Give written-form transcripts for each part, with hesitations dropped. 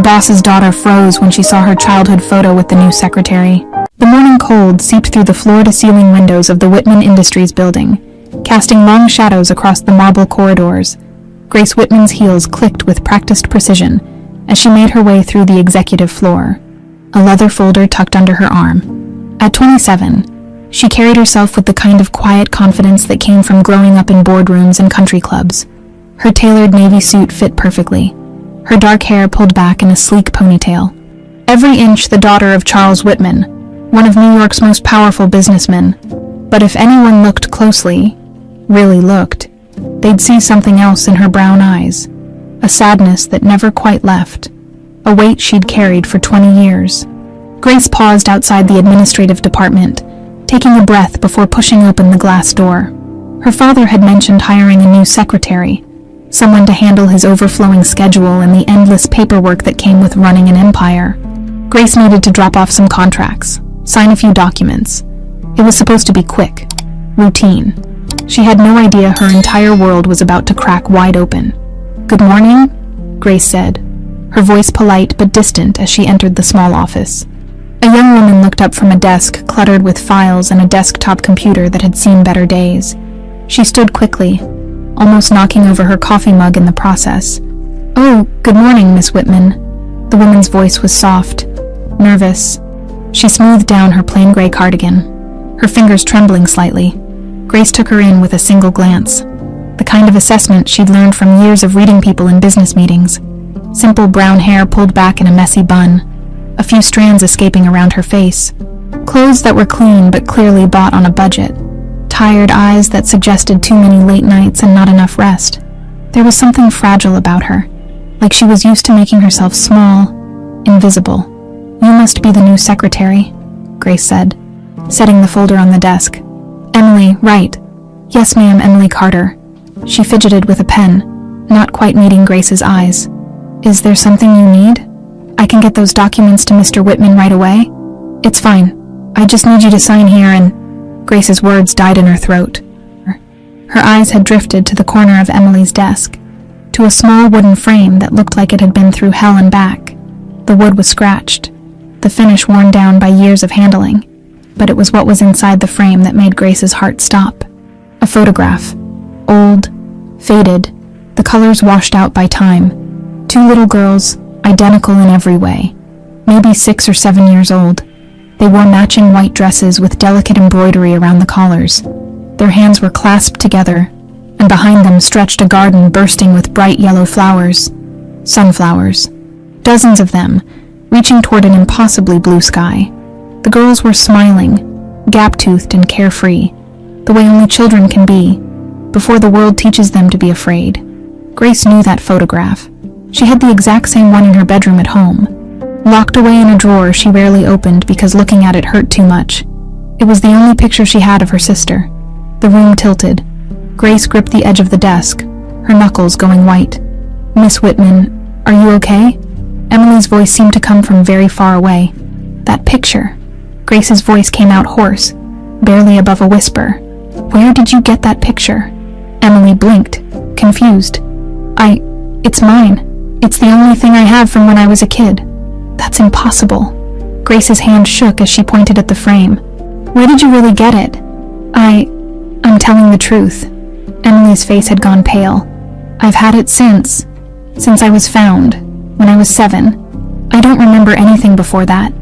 boss's daughter froze when she saw her childhood photo with the new secretary. The morning cold seeped through the floor-to-ceiling windows of the Whitman Industries building, casting long shadows across the marble corridors. Grace Whitman's heels clicked with practiced precision as she made her way through the executive floor, a leather folder tucked under her arm. At 27, she carried herself with the kind of quiet confidence that came from growing up in boardrooms and country clubs. Her tailored navy suit fit perfectly, her dark hair pulled back in a sleek ponytail. Every inch the daughter of Charles Whitman, one of New York's most powerful businessmen. But if anyone looked closely, really looked, they'd see something else in her brown eyes, a sadness that never quite left, a weight she'd carried for 20 years. Grace paused outside the administrative department, taking a breath before pushing open the glass door. Her father had mentioned hiring a new secretary, someone to handle his overflowing schedule and the endless paperwork that came with running an empire. Grace needed to drop off some contracts, sign a few documents. It was supposed to be quick, routine. She had no idea her entire world was about to crack wide open. "Good morning," Grace said, her voice polite but distant as she entered the small office. A young woman looked up from a desk cluttered with files and a desktop computer that had seen better days. She stood quickly, almost knocking over her coffee mug in the process. "Oh, good morning, Miss Whitman." The woman's voice was soft, nervous. She smoothed down her plain gray cardigan, her fingers trembling slightly. Grace took her in with a single glance, the kind of assessment she'd learned from years of reading people in business meetings. Simple brown hair pulled back in a messy bun, a few strands escaping around her face. Clothes that were clean but clearly bought on a budget. Tired eyes that suggested too many late nights and not enough rest. There was something fragile about her, like she was used to making herself small, invisible. "You must be the new secretary," Grace said, setting the folder on the desk. "Emily, right. Yes, ma'am, Emily Carter." She fidgeted with a pen, not quite meeting Grace's eyes. "Is there something you need? I can get those documents to Mr. Whitman right away." "It's fine. I just need you to sign here and—" Grace's words died in her throat. Her eyes had drifted to the corner of Emily's desk, to a small wooden frame that looked like it had been through hell and back. The wood was scratched, the finish worn down by years of handling, but it was what was inside the frame that made Grace's heart stop. A photograph. Old, faded, the colors washed out by time. Two little girls, identical in every way, maybe 6 or 7 years old. They wore matching white dresses with delicate embroidery around the collars. Their hands were clasped together, and behind them stretched a garden bursting with bright yellow flowers. Sunflowers. Dozens of them, reaching toward an impossibly blue sky. The girls were smiling, gap-toothed and carefree, the way only children can be, before the world teaches them to be afraid. Grace knew that photograph. She had the exact same one in her bedroom at home, locked away in a drawer she rarely opened because looking at it hurt too much. It was the only picture she had of her sister. The room tilted. Grace gripped the edge of the desk, her knuckles going white. "Miss Whitman, are you okay?" Emily's voice seemed to come from very far away. "That picture." Grace's voice came out hoarse, barely above a whisper. "Where did you get that picture?" Emily blinked, confused. It's mine. It's the only thing I have from when I was a kid." "That's impossible." Grace's hand shook as she pointed at the frame. "Where did you really get it?" I'm telling the truth." Emily's face had gone pale. "I've had it since I was found, when I was 7. I don't remember anything before that.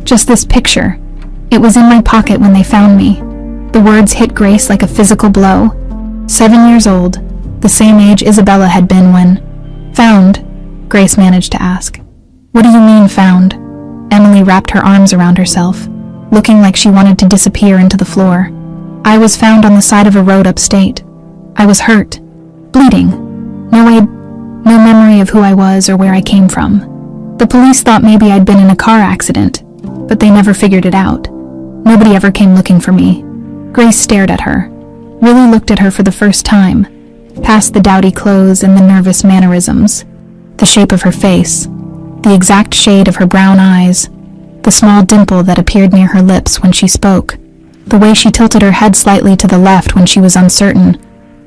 Just this picture. It was in my pocket when they found me." The words hit Grace like a physical blow. 7 years old, the same age Isabella had been when— "Found?" Grace managed to ask. "What do you mean, found?" Emily wrapped her arms around herself, looking like she wanted to disappear into the floor. "I was found on the side of a road upstate. I was hurt, bleeding. No memory of who I was or where I came from. The police thought maybe I'd been in a car accident, but they never figured it out. Nobody ever came looking for me." Grace stared at her, really looked at her for the first time, past the dowdy clothes and the nervous mannerisms. The shape of her face, the exact shade of her brown eyes, the small dimple that appeared near her lips when she spoke, the way she tilted her head slightly to the left when she was uncertain.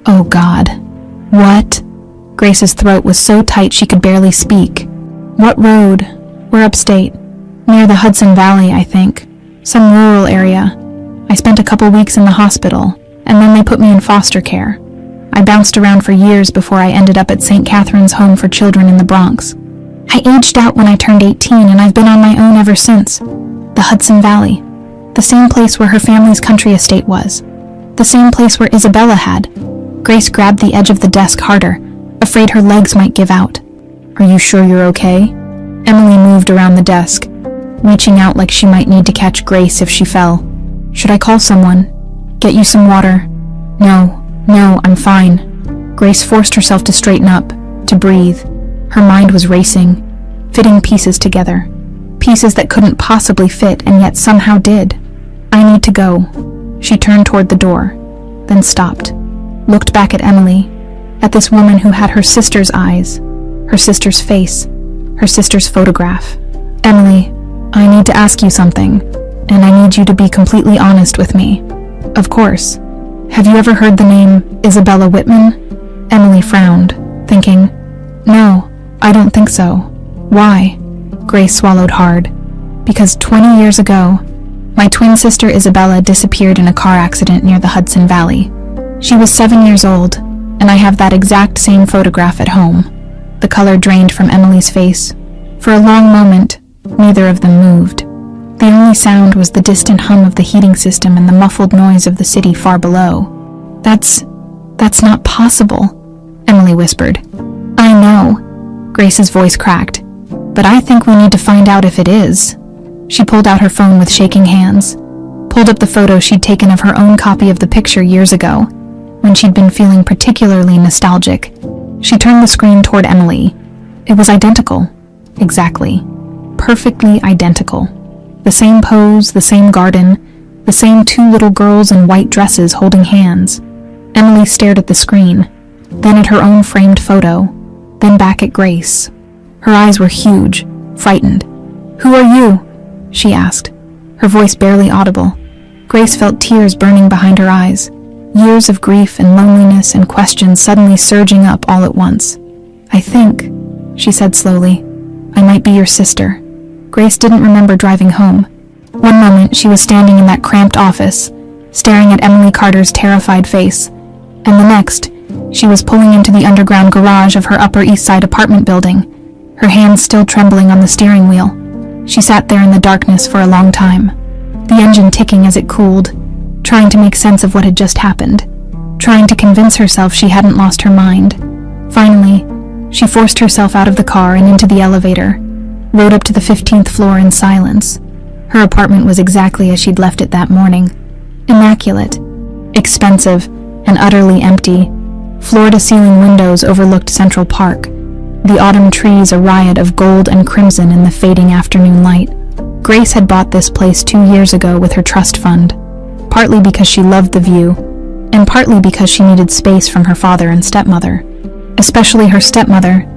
Oh God. What? Grace's throat was so tight she could barely speak. What road? We're upstate. Near the Hudson Valley, I think. Some rural area. I spent a couple weeks in the hospital, and then they put me in foster care. I bounced around for years before I ended up at St. Catherine's Home for Children in the Bronx. I aged out when I turned 18, and I've been on my own ever since. The Hudson Valley. The same place where her family's country estate was. The same place where Isabella had. Grace grabbed the edge of the desk harder, afraid her legs might give out. Are you sure you're okay? Emily moved around the desk, reaching out like she might need to catch Grace if she fell. Should I call someone? Get you some water? No, I'm fine. Grace forced herself to straighten up, to breathe. Her mind was racing, fitting pieces together. Pieces that couldn't possibly fit and yet somehow did. I need to go. She turned toward the door, then stopped, looked back at Emily, at this woman who had her sister's eyes, her sister's face, her sister's photograph. Emily, I need to ask you something, and I need you to be completely honest with me. Of course. Have you ever heard the name Isabella Whitman? Emily frowned, thinking, No, I don't think so. Why? Grace swallowed hard. Because 20 years ago, my twin sister Isabella disappeared in a car accident near the Hudson Valley. She was 7 years old, and I have that exact same photograph at home. The color drained from Emily's face. For a long moment, neither of them moved. The only sound was the distant hum of the heating system and the muffled noise of the city far below. That's not possible, Emily whispered. I know, Grace's voice cracked, but I think we need to find out if it is. She pulled out her phone with shaking hands, pulled up the photo she'd taken of her own copy of the picture years ago, when she'd been feeling particularly nostalgic. She turned the screen toward Emily. It was identical. Exactly. Perfectly identical. The same pose, the same garden, the same two little girls in white dresses holding hands. Emily stared at the screen, then at her own framed photo, then back at Grace. Her eyes were huge, frightened. Who are you? She asked, her voice barely audible. Grace felt tears burning behind her eyes, years of grief and loneliness and questions suddenly surging up all at once. I think, she said slowly, I might be your sister. Grace didn't remember driving home. One moment she was standing in that cramped office, staring at Emily Carter's terrified face, and the next, she was pulling into the underground garage of her Upper East Side apartment building, her hands still trembling on the steering wheel. She sat there in the darkness for a long time, the engine ticking as it cooled, trying to make sense of what had just happened, trying to convince herself she hadn't lost her mind. Finally, she forced herself out of the car and into the elevator, rode up to the 15th floor in silence. Her apartment was exactly as she'd left it that morning. Immaculate, expensive, and utterly empty. Floor-to-ceiling windows overlooked Central Park, the autumn trees a riot of gold and crimson in the fading afternoon light. Grace had bought this place 2 years ago with her trust fund, partly because she loved the view, and partly because she needed space from her father and stepmother, especially her stepmother.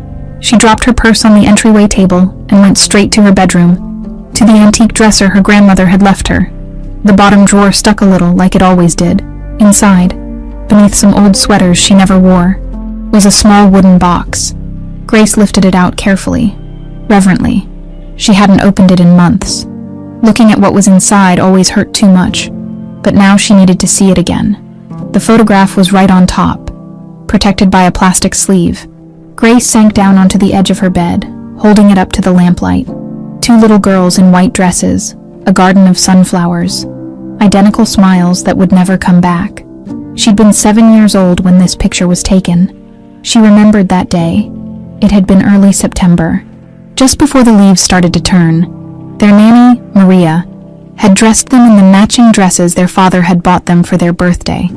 She dropped her purse on the entryway table and went straight to her bedroom, to the antique dresser her grandmother had left her. The bottom drawer stuck a little, like it always did. Inside, beneath some old sweaters she never wore, was a small wooden box. Grace lifted it out carefully, reverently. She hadn't opened it in months. Looking at what was inside always hurt too much, but now she needed to see it again. The photograph was right on top, protected by a plastic sleeve. Grace sank down onto the edge of her bed, holding it up to the lamplight. 2 little girls in white dresses, a garden of sunflowers, identical smiles that would never come back. She'd been 7 years old when this picture was taken. She remembered that day. It had been early September, just before the leaves started to turn. Their nanny, Maria, had dressed them in the matching dresses their father had bought them for their birthday.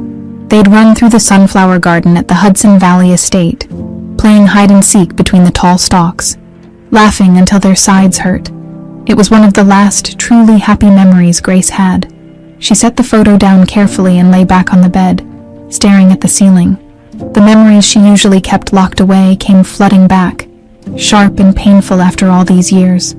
They'd run through the sunflower garden at the Hudson Valley estate, playing hide-and-seek between the tall stalks, laughing until their sides hurt. It was one of the last truly happy memories Grace had. She set the photo down carefully and lay back on the bed, staring at the ceiling. The memories she usually kept locked away came flooding back, sharp and painful after all these years.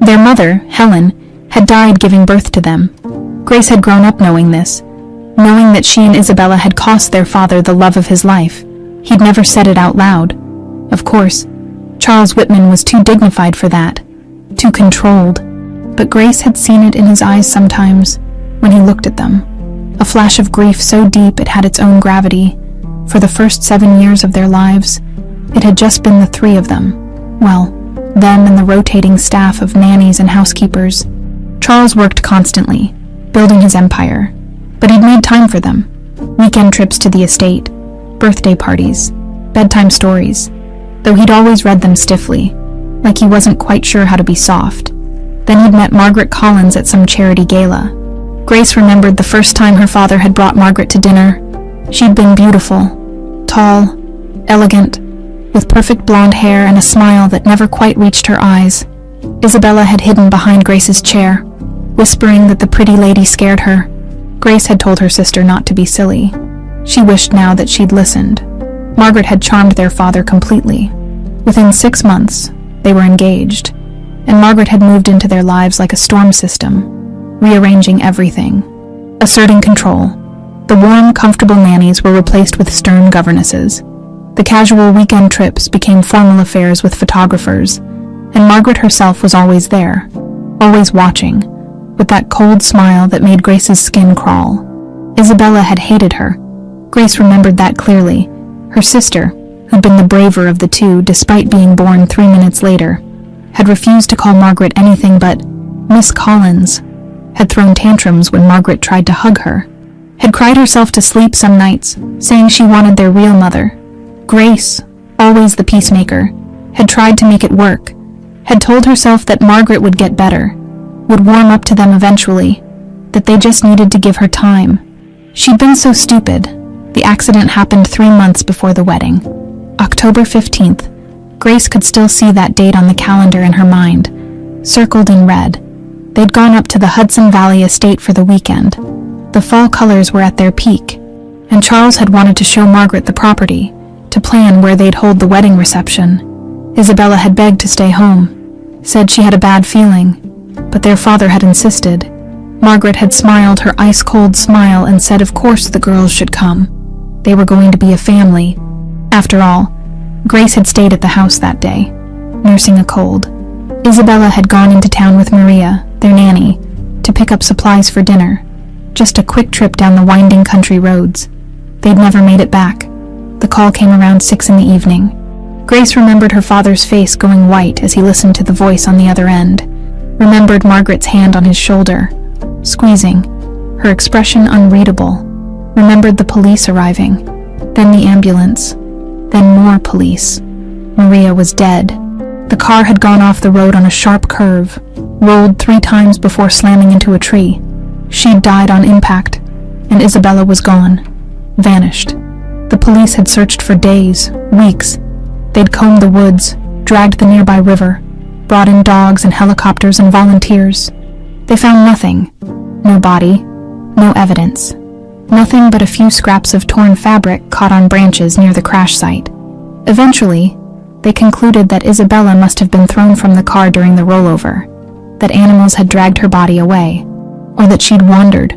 Their mother, Helen, had died giving birth to them. Grace had grown up knowing this, knowing that she and Isabella had cost their father the love of his life. He'd never said it out loud. Of course, Charles Whitman was too dignified for that, too controlled, but Grace had seen it in his eyes sometimes when he looked at them. A flash of grief so deep it had its own gravity. For the first 7 years of their lives, it had just been the three of them. Well, them and the rotating staff of nannies and housekeepers. Charles worked constantly, building his empire, but he'd made time for them. Weekend trips to the estate, birthday parties, bedtime stories, though he'd always read them stiffly, like he wasn't quite sure how to be soft. Then he'd met Margaret Collins at some charity gala. Grace remembered the first time her father had brought Margaret to dinner. She'd been beautiful, tall, elegant, with perfect blonde hair and a smile that never quite reached her eyes. Isabella had hidden behind Grace's chair, whispering that the pretty lady scared her. Grace had told her sister not to be silly. She wished now that she'd listened. Margaret had charmed their father completely. Within 6 months, they were engaged, and Margaret had moved into their lives like a storm system, rearranging everything, asserting control. The warm, comfortable nannies were replaced with stern governesses. The casual weekend trips became formal affairs with photographers, and Margaret herself was always there, always watching, with that cold smile that made Grace's skin crawl. Isabella had hated her. Grace remembered that clearly. Her sister, who'd been the braver of the two despite being born 3 minutes later, had refused to call Margaret anything but Miss Collins, had thrown tantrums when Margaret tried to hug her, had cried herself to sleep some nights, saying she wanted their real mother. Grace, always the peacemaker, had tried to make it work, had told herself that Margaret would get better, would warm up to them eventually, that they just needed to give her time. She'd been so stupid. The accident happened 3 months before the wedding. October 15th. Grace could still see that date on the calendar in her mind, circled in red. They'd gone up to the Hudson Valley estate for the weekend. The fall colors were at their peak, and Charles had wanted to show Margaret the property, to plan where they'd hold the wedding reception. Isabella had begged to stay home, said she had a bad feeling, but their father had insisted. Margaret had smiled her ice-cold smile and said of course the girls should come. They were going to be a family. After all, Grace had stayed at the house that day, nursing a cold. Isabella had gone into town with Maria, their nanny, to pick up supplies for dinner. Just a quick trip down the winding country roads. They'd never made it back. The call came around 6 in the evening. Grace remembered her father's face going white as he listened to the voice on the other end. Remembered Margaret's hand on his shoulder, squeezing, her expression unreadable. Remembered the police arriving, then the ambulance, then more police. Maria was dead. The car had gone off the road on a sharp curve, rolled 3 times before slamming into a tree. She'd died on impact, and Isabella was gone, vanished. The police had searched for days, weeks. They'd combed the woods, dragged the nearby river, brought in dogs and helicopters and volunteers. They found nothing. No body, no evidence. Nothing but a few scraps of torn fabric caught on branches near the crash site. Eventually, they concluded that Isabella must have been thrown from the car during the rollover, that animals had dragged her body away, or that she'd wandered,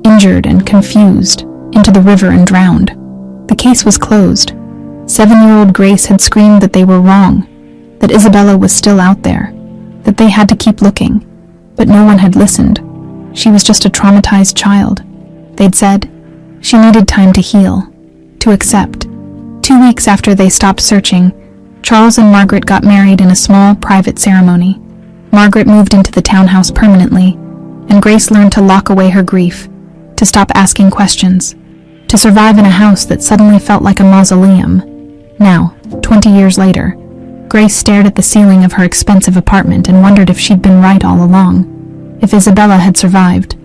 injured and confused, into the river and drowned. The case was closed. 7-year-old Grace had screamed that they were wrong, that Isabella was still out there, that they had to keep looking, but no one had listened. She was just a traumatized child. They'd said she needed time to heal, to accept. 2 weeks after they stopped searching, Charles and Margaret got married in a small, private ceremony. Margaret moved into the townhouse permanently, and Grace learned to lock away her grief, to stop asking questions, to survive in a house that suddenly felt like a mausoleum. Now, 20 years later, Grace stared at the ceiling of her expensive apartment and wondered if she'd been right all along, if Isabella had survived,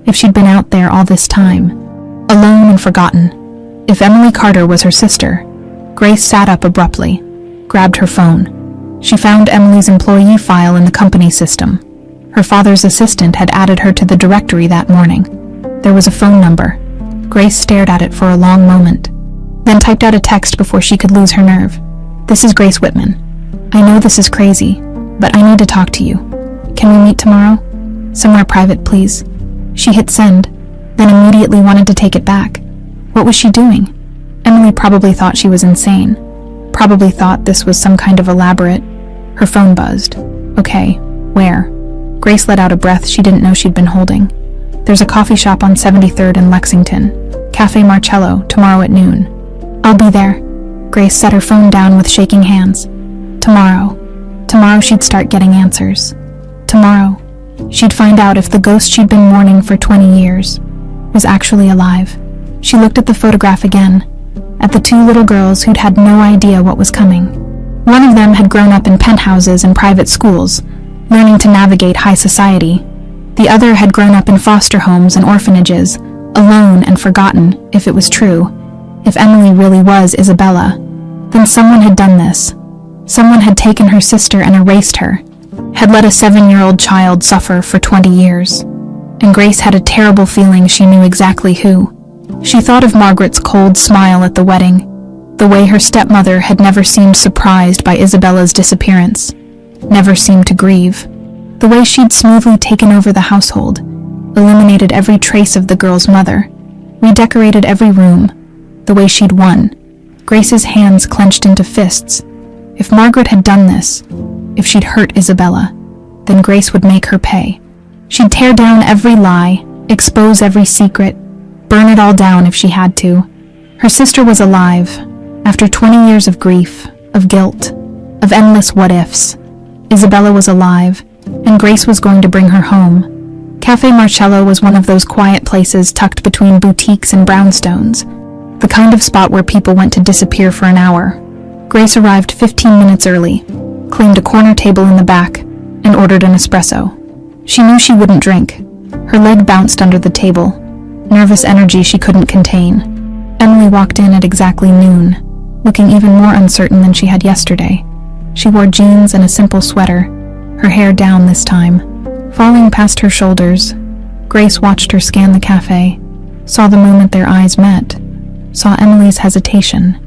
if she'd been out there all this time, alone and forgotten. If Emily Carter was her sister. Grace sat up abruptly, grabbed her phone. She found Emily's employee file in the company system. Her father's assistant had added her to the directory that morning. There was a phone number. Grace stared at it for a long moment, then typed out a text before she could lose her nerve. "This is Grace Whitman. I know this is crazy, but I need to talk to you. Can we meet tomorrow? Somewhere private, please." She hit send, then immediately wanted to take it back. What was she doing? Emily probably thought she was insane, Probably thought this was some kind of elaborate. Her phone buzzed. Okay, where? Grace let out a breath she didn't know she'd been holding. There's a coffee shop on 73rd in Lexington. Cafe Marcello, tomorrow at noon. I'll be there. Grace set her phone down with shaking hands. Tomorrow. Tomorrow she'd start getting answers. Tomorrow, she'd find out if the ghost she'd been mourning for 20 years was actually alive. She looked at the photograph again, at the two little girls who'd had no idea what was coming. One of them had grown up in penthouses and private schools, learning to navigate high society. The other had grown up in foster homes and orphanages, alone and forgotten, if it was true. If Emily really was Isabella, then someone had done this. Someone had taken her sister and erased her, had let a 7-year-old child suffer for 20 years. And Grace had a terrible feeling she knew exactly who. She thought of Margaret's cold smile at the wedding, the way her stepmother had never seemed surprised by Isabella's disappearance, never seemed to grieve, the way she'd smoothly taken over the household, eliminated every trace of the girl's mother, redecorated every room, the way she'd won. Grace's hands clenched into fists. If Margaret had done this, if she'd hurt Isabella, then Grace would make her pay. She'd tear down every lie, expose every secret, burn it all down if she had to. Her sister was alive, after 20 years of grief, of guilt, of endless what-ifs. Isabella was alive, and Grace was going to bring her home. Cafe Marcello was one of those quiet places tucked between boutiques and brownstones, the kind of spot where people went to disappear for an hour. Grace arrived 15 minutes early, claimed a corner table in the back, and ordered an espresso. She knew she wouldn't drink. Her leg bounced under the table, nervous energy she couldn't contain. Emily walked in at exactly noon, looking even more uncertain than she had yesterday. She wore jeans and a simple sweater, her hair down this time, falling past her shoulders. Grace watched her scan the cafe, saw the moment their eyes met, saw Emily's hesitation.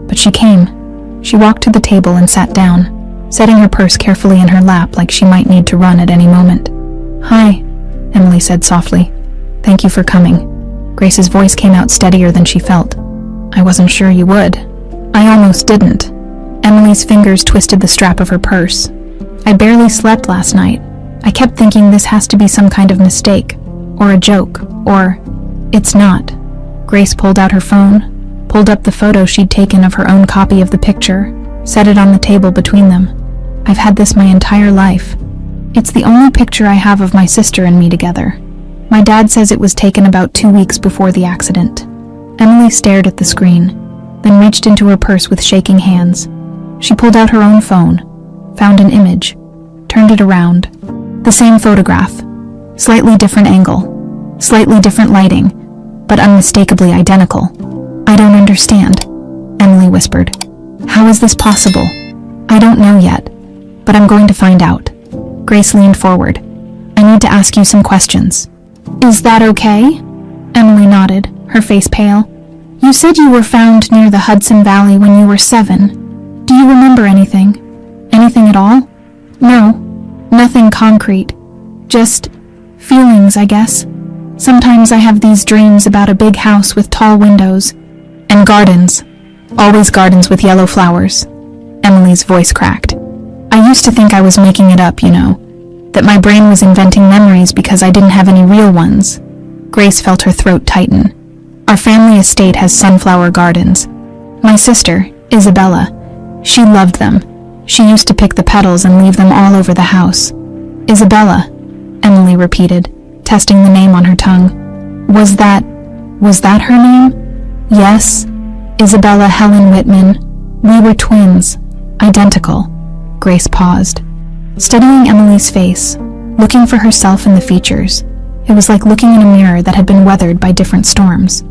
But she came. She walked to the table and sat down, setting her purse carefully in her lap like she might need to run at any moment. "Hi," Emily said softly. "Thank you for coming." Grace's voice came out steadier than she felt. "I wasn't sure you would." "I almost didn't." Emily's fingers twisted the strap of her purse. "I barely slept last night. I kept thinking this has to be some kind of mistake, or a joke, or... It's not." Grace pulled out her phone, pulled up the photo she'd taken of her own copy of the picture, set it on the table between them. "I've had this my entire life. It's the only picture I have of my sister and me together. My dad says it was taken about 2 weeks before the accident." Emily stared at the screen, then reached into her purse with shaking hands. She pulled out her own phone, found an image, turned it around. The same photograph, slightly different angle, slightly different lighting, but unmistakably identical. "I don't understand," Emily whispered. "How is this possible?" "I don't know yet, but I'm going to find out." Grace leaned forward. "I need to ask you some questions." "Is that okay?" Emily nodded, her face pale. "You said you were found near the Hudson Valley when you were 7. Do you remember anything? Anything at all?" "No, nothing concrete. Just feelings, I guess. Sometimes I have these dreams about a big house with tall windows. And gardens. Always gardens with yellow flowers." Emily's voice cracked. "I used to think I was making it up, you know. That my brain was inventing memories because I didn't have any real ones." Grace felt her throat tighten. "Our family estate has sunflower gardens. My sister, Isabella, she loved them. She used to pick the petals and leave them all over the house." "Isabella," Emily repeated, testing the name on her tongue. Was that her name?" "Yes, Isabella Helen Whitman. We were twins, identical." Grace paused, studying Emily's face, looking for herself in the features. It was like looking in a mirror that had been weathered by different storms.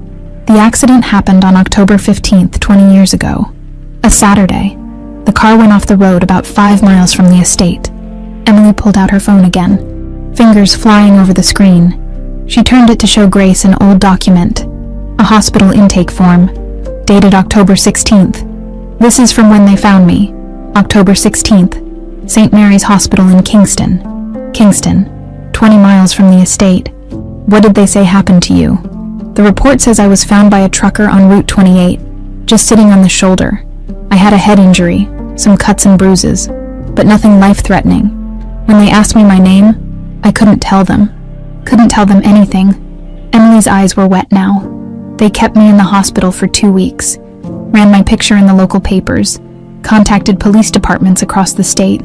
The accident happened on October 15th, 20 years ago. A Saturday. The car went off the road about 5 miles from the estate. Emily pulled out her phone again, fingers flying over the screen. She turned it to show Grace an old document, a hospital intake form, dated October 16th. "This is from when they found me. October 16th, St. Mary's Hospital in Kingston. Kingston, 20 miles from the estate. What did they say happened to you?" "The report says I was found by a trucker on Route 28, just sitting on the shoulder. I had a head injury, some cuts and bruises, but nothing life-threatening. When they asked me my name, I couldn't tell them anything. Emily's eyes were wet now. They kept me in the hospital for 2 weeks, ran my picture in the local papers, contacted police departments across the state.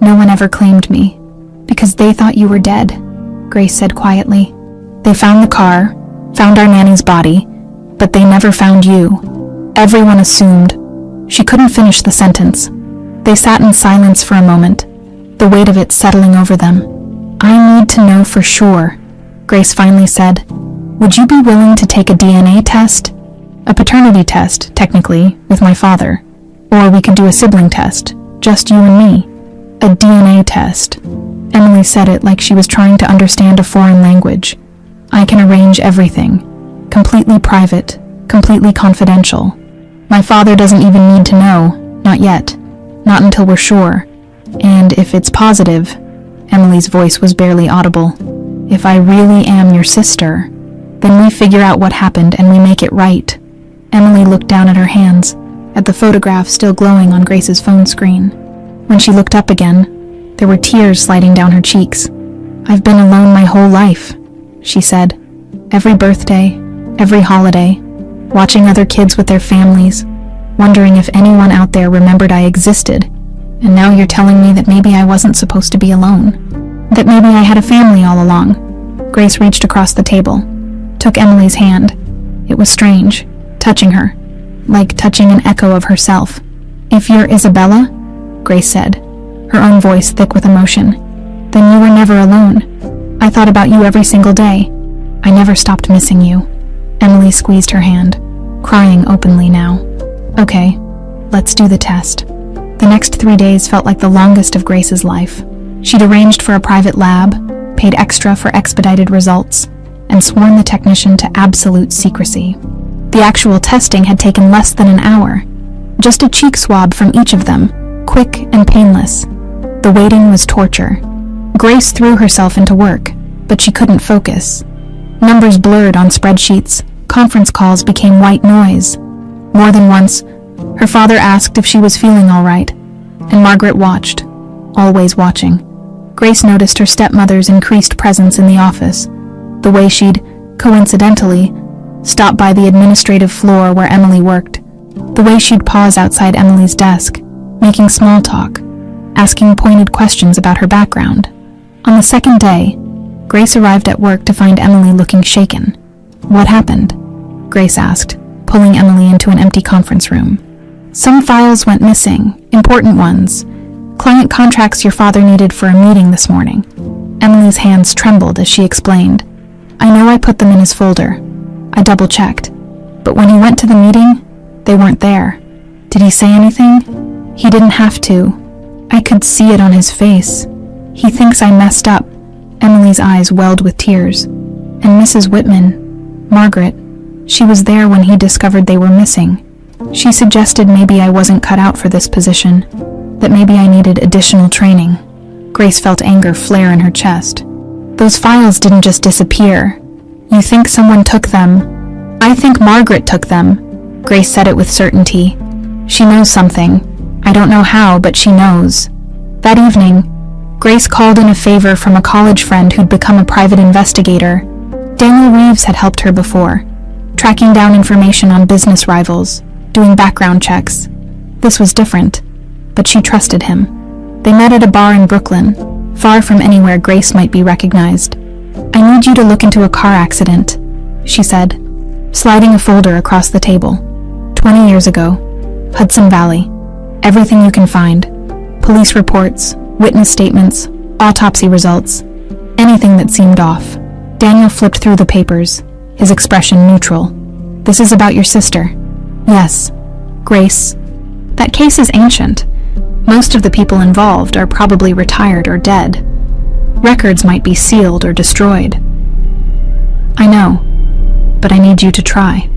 No one ever claimed me, because they thought you were dead, Grace said quietly. They found the car, found our nanny's body, but they never found you. Everyone assumed. She couldn't finish the sentence. They sat in silence for a moment, the weight of it settling over them. I need to know for sure, Grace finally said. Would you be willing to take a DNA test? A paternity test, technically, with my father. Or we could do a sibling test, just you and me. A DNA test. Emily said it like she was trying to understand a foreign language. I can arrange everything. Completely private, completely confidential. My father doesn't even need to know, not yet. Not until we're sure. And if it's positive, Emily's voice was barely audible. If I really am your sister, then we figure out what happened and we make it right. Emily looked down at her hands, at the photograph still glowing on Grace's phone screen. When she looked up again, there were tears sliding down her cheeks. I've been alone my whole life, she said. Every birthday, every holiday, watching other kids with their families, wondering if anyone out there remembered I existed. And now you're telling me that maybe I wasn't supposed to be alone. That maybe I had a family all along. Grace reached across the table, took Emily's hand. It was strange, touching her, like touching an echo of herself. If you're Isabella, Grace said, her own voice thick with emotion, then you were never alone. I thought about you every single day. I never stopped missing you. Emily squeezed her hand, crying openly now. Okay, let's do the test. The next 3 days felt like the longest of Grace's life. She'd arranged for a private lab, paid extra for expedited results, and sworn the technician to absolute secrecy. The actual testing had taken less than an hour. Just a cheek swab from each of them, quick and painless. The waiting was torture. Grace threw herself into work, but she couldn't focus. Numbers blurred on spreadsheets, conference calls became white noise. More than once, her father asked if she was feeling all right, and Margaret watched, always watching. Grace noticed her stepmother's increased presence in the office, the way she'd, coincidentally, stop by the administrative floor where Emily worked, the way she'd pause outside Emily's desk, making small talk, asking pointed questions about her background. On the second day, Grace arrived at work to find Emily looking shaken. What happened? Grace asked, pulling Emily into an empty conference room. Some files went missing, important ones. Client contracts your father needed for a meeting this morning. Emily's hands trembled as she explained. I know I put them in his folder. I double-checked. But when he went to the meeting, they weren't there. Did he say anything? He didn't have to. I could see it on his face. He thinks I messed up. Emily's eyes welled with tears. And Mrs. Whitman, Margaret, she was there when he discovered they were missing. She suggested maybe I wasn't cut out for this position, that maybe I needed additional training. Grace felt anger flare in her chest. Those files didn't just disappear. You think someone took them? I think Margaret took them. Grace said it with certainty. She knows something. I don't know how, but she knows. That evening, Grace called in a favor from a college friend who'd become a private investigator. Daniel Reeves had helped her before, tracking down information on business rivals, doing background checks. This was different, but she trusted him. They met at a bar in Brooklyn, far from anywhere Grace might be recognized. I need you to look into a car accident, she said, sliding a folder across the table. 20 years ago, Hudson Valley. Everything you can find. Police reports, witness statements, autopsy results, anything that seemed off. Daniel flipped through the papers, his expression neutral. This is about your sister. Yes. Grace. That case is ancient. Most of the people involved are probably retired or dead. Records might be sealed or destroyed. I know, but I need you to try.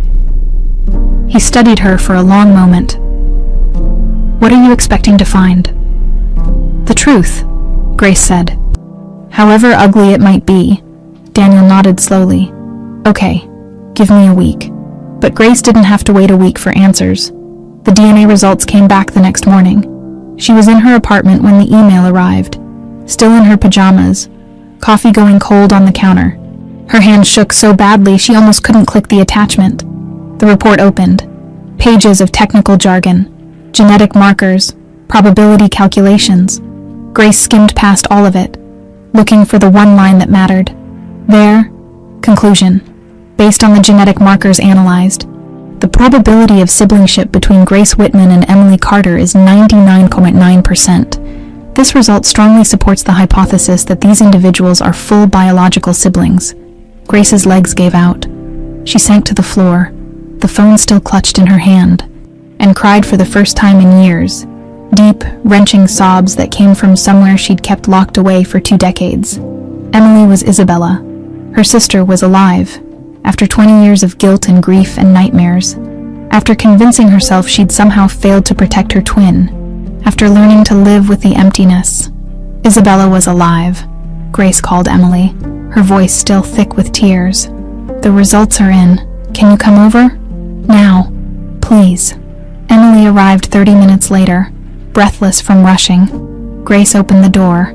He studied her for a long moment. What are you expecting to find? The truth, Grace said. However ugly it might be. Daniel nodded slowly. Okay, give me a week. But Grace didn't have to wait a week for answers. The DNA results came back the next morning. She was in her apartment when the email arrived, still in her pajamas, coffee going cold on the counter. Her hand shook so badly she almost couldn't click the attachment. The report opened. Pages of technical jargon, genetic markers, probability calculations. Grace skimmed past all of it, looking for the one line that mattered. There, conclusion. Based on the genetic markers analyzed, the probability of siblingship between Grace Whitman and Emily Carter is 99.9%. This result strongly supports the hypothesis that these individuals are full biological siblings. Grace's legs gave out. She sank to the floor, the phone still clutched in her hand, and cried for the first time in years. Deep, wrenching sobs that came from somewhere she'd kept locked away for 2 decades. Emily was Isabella. Her sister was alive, after 20 years of guilt and grief and nightmares. After convincing herself she'd somehow failed to protect her twin. After learning to live with the emptiness. Isabella was alive, Grace called Emily, her voice still thick with tears. The results are in. Can you come over? Now, please. Emily arrived 30 minutes later, breathless from rushing. Grace opened the door,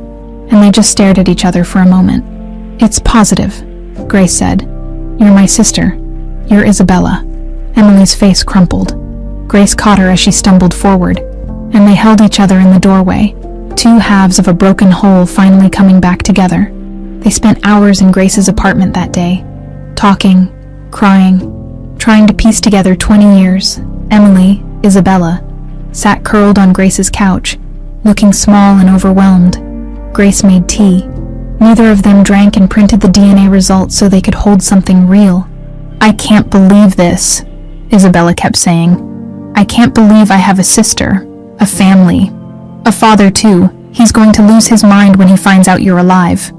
and they just stared at each other for a moment. It's positive, Grace said. You're my sister. You're Isabella. Emily's face crumpled. Grace caught her as she stumbled forward, and they held each other in the doorway, 2 halves of a broken whole finally coming back together. They spent hours in Grace's apartment that day, talking, crying, trying to piece together 20 years. Emily, Isabella, sat curled on Grace's couch, looking small and overwhelmed. Grace made tea. Neither of them drank and printed the DNA results so they could hold something real. I can't believe this, Isabella kept saying. I can't believe I have a sister, a family, a father too. He's going to lose his mind when he finds out you're alive.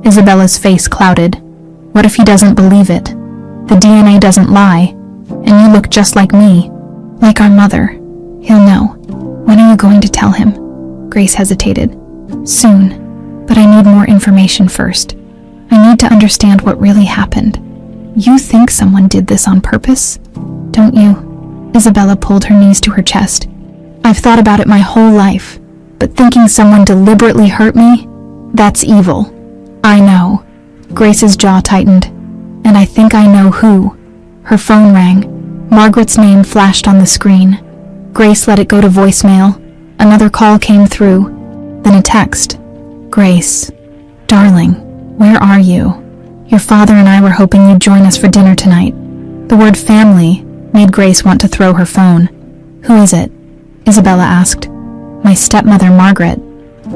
Isabella's face clouded. What if he doesn't believe it? The DNA doesn't lie, and you look just like me, like our mother. He'll know. When are you going to tell him? Grace hesitated. Soon. But I need more information first. I need to understand what really happened. You think someone did this on purpose? Don't you? Isabella pulled her knees to her chest. I've thought about it my whole life, but thinking someone deliberately hurt me? That's evil. I know. Grace's jaw tightened. And I think I know who. Her phone rang. Margaret's name flashed on the screen. Grace let it go to voicemail. Another call came through. Then a text. Grace, darling, where are you? Your father and I were hoping you'd join us for dinner tonight. The word family made Grace want to throw her phone. Who is it? Isabella asked. My stepmother, Margaret.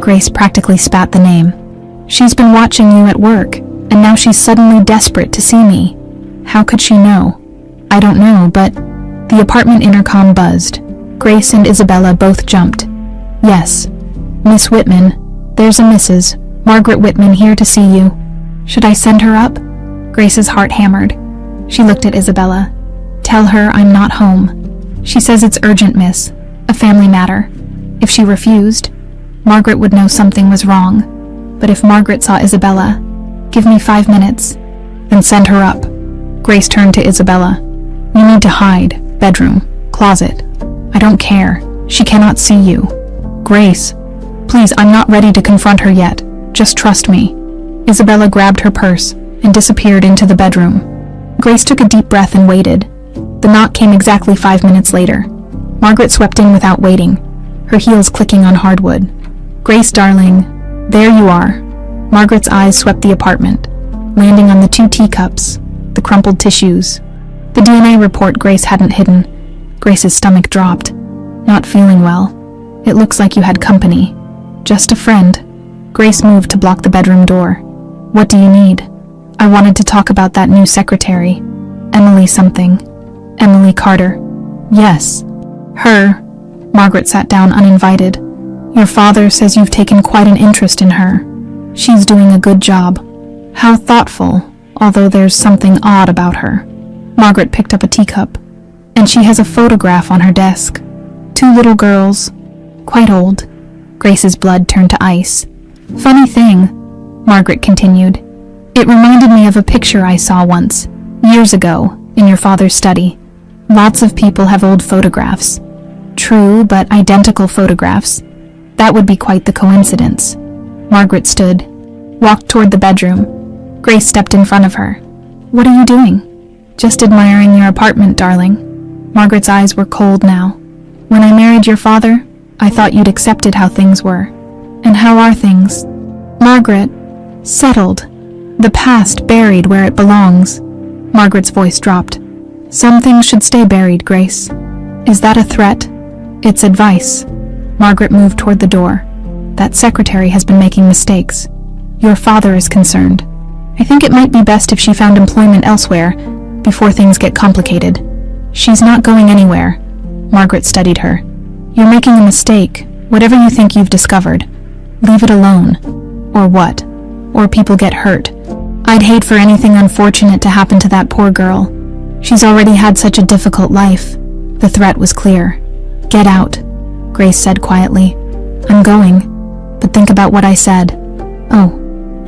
Grace practically spat the name. She's been watching you at work, and now she's suddenly desperate to see me. How could she know? I don't know, but the apartment intercom buzzed. Grace and Isabella both jumped. Yes, Miss Whitman. There's a Mrs. Margaret Whitman here to see you. Should I send her up? Grace's heart hammered. She looked at Isabella. Tell her I'm not home. She says it's urgent, miss. A family matter. If she refused, Margaret would know something was wrong. But if Margaret saw Isabella, give me 5 minutes, then send her up. Grace turned to Isabella. You need to hide. Bedroom. Closet. I don't care. She cannot see you. Grace. Please, I'm not ready to confront her yet. Just trust me. Isabella grabbed her purse and disappeared into the bedroom. Grace took a deep breath and waited. The knock came exactly 5 minutes later. Margaret swept in without waiting, her heels clicking on hardwood. Grace, darling, there you are. Margaret's eyes swept the apartment, landing on the 2 teacups, the crumpled tissues. The DNA report Grace hadn't hidden. Grace's stomach dropped. Not feeling well. It looks like you had company. Just a friend. Grace moved to block the bedroom door. What do you need? I wanted to talk about that new secretary. Emily something. Emily Carter. Yes. Her. Margaret sat down uninvited. Your father says you've taken quite an interest in her. She's doing a good job. How thoughtful, although there's something odd about her. Margaret picked up a teacup. And she has a photograph on her desk. 2 little girls. Quite old. Grace's blood turned to ice. Funny thing, Margaret continued. It reminded me of a picture I saw once, years ago, in your father's study. Lots of people have old photographs. True, but identical photographs. That would be quite the coincidence. Margaret stood, walked toward the bedroom. Grace stepped in front of her. What are you doing? Just admiring your apartment, darling. Margaret's eyes were cold now. When I married your father, I thought you'd accepted how things were. And how are things? Margaret, settled. The past buried where it belongs. Margaret's voice dropped. Some things should stay buried, Grace. Is that a threat? It's advice. Margaret moved toward the door. That secretary has been making mistakes. Your father is concerned. I think it might be best if she found employment elsewhere before things get complicated. She's not going anywhere. Margaret studied her. You're making a mistake. Whatever you think you've discovered, leave it alone. Or what? Or people get hurt. I'd hate for anything unfortunate to happen to that poor girl. She's already had such a difficult life. The threat was clear. Get out, Grace said quietly. I'm going, but think about what I said. Oh,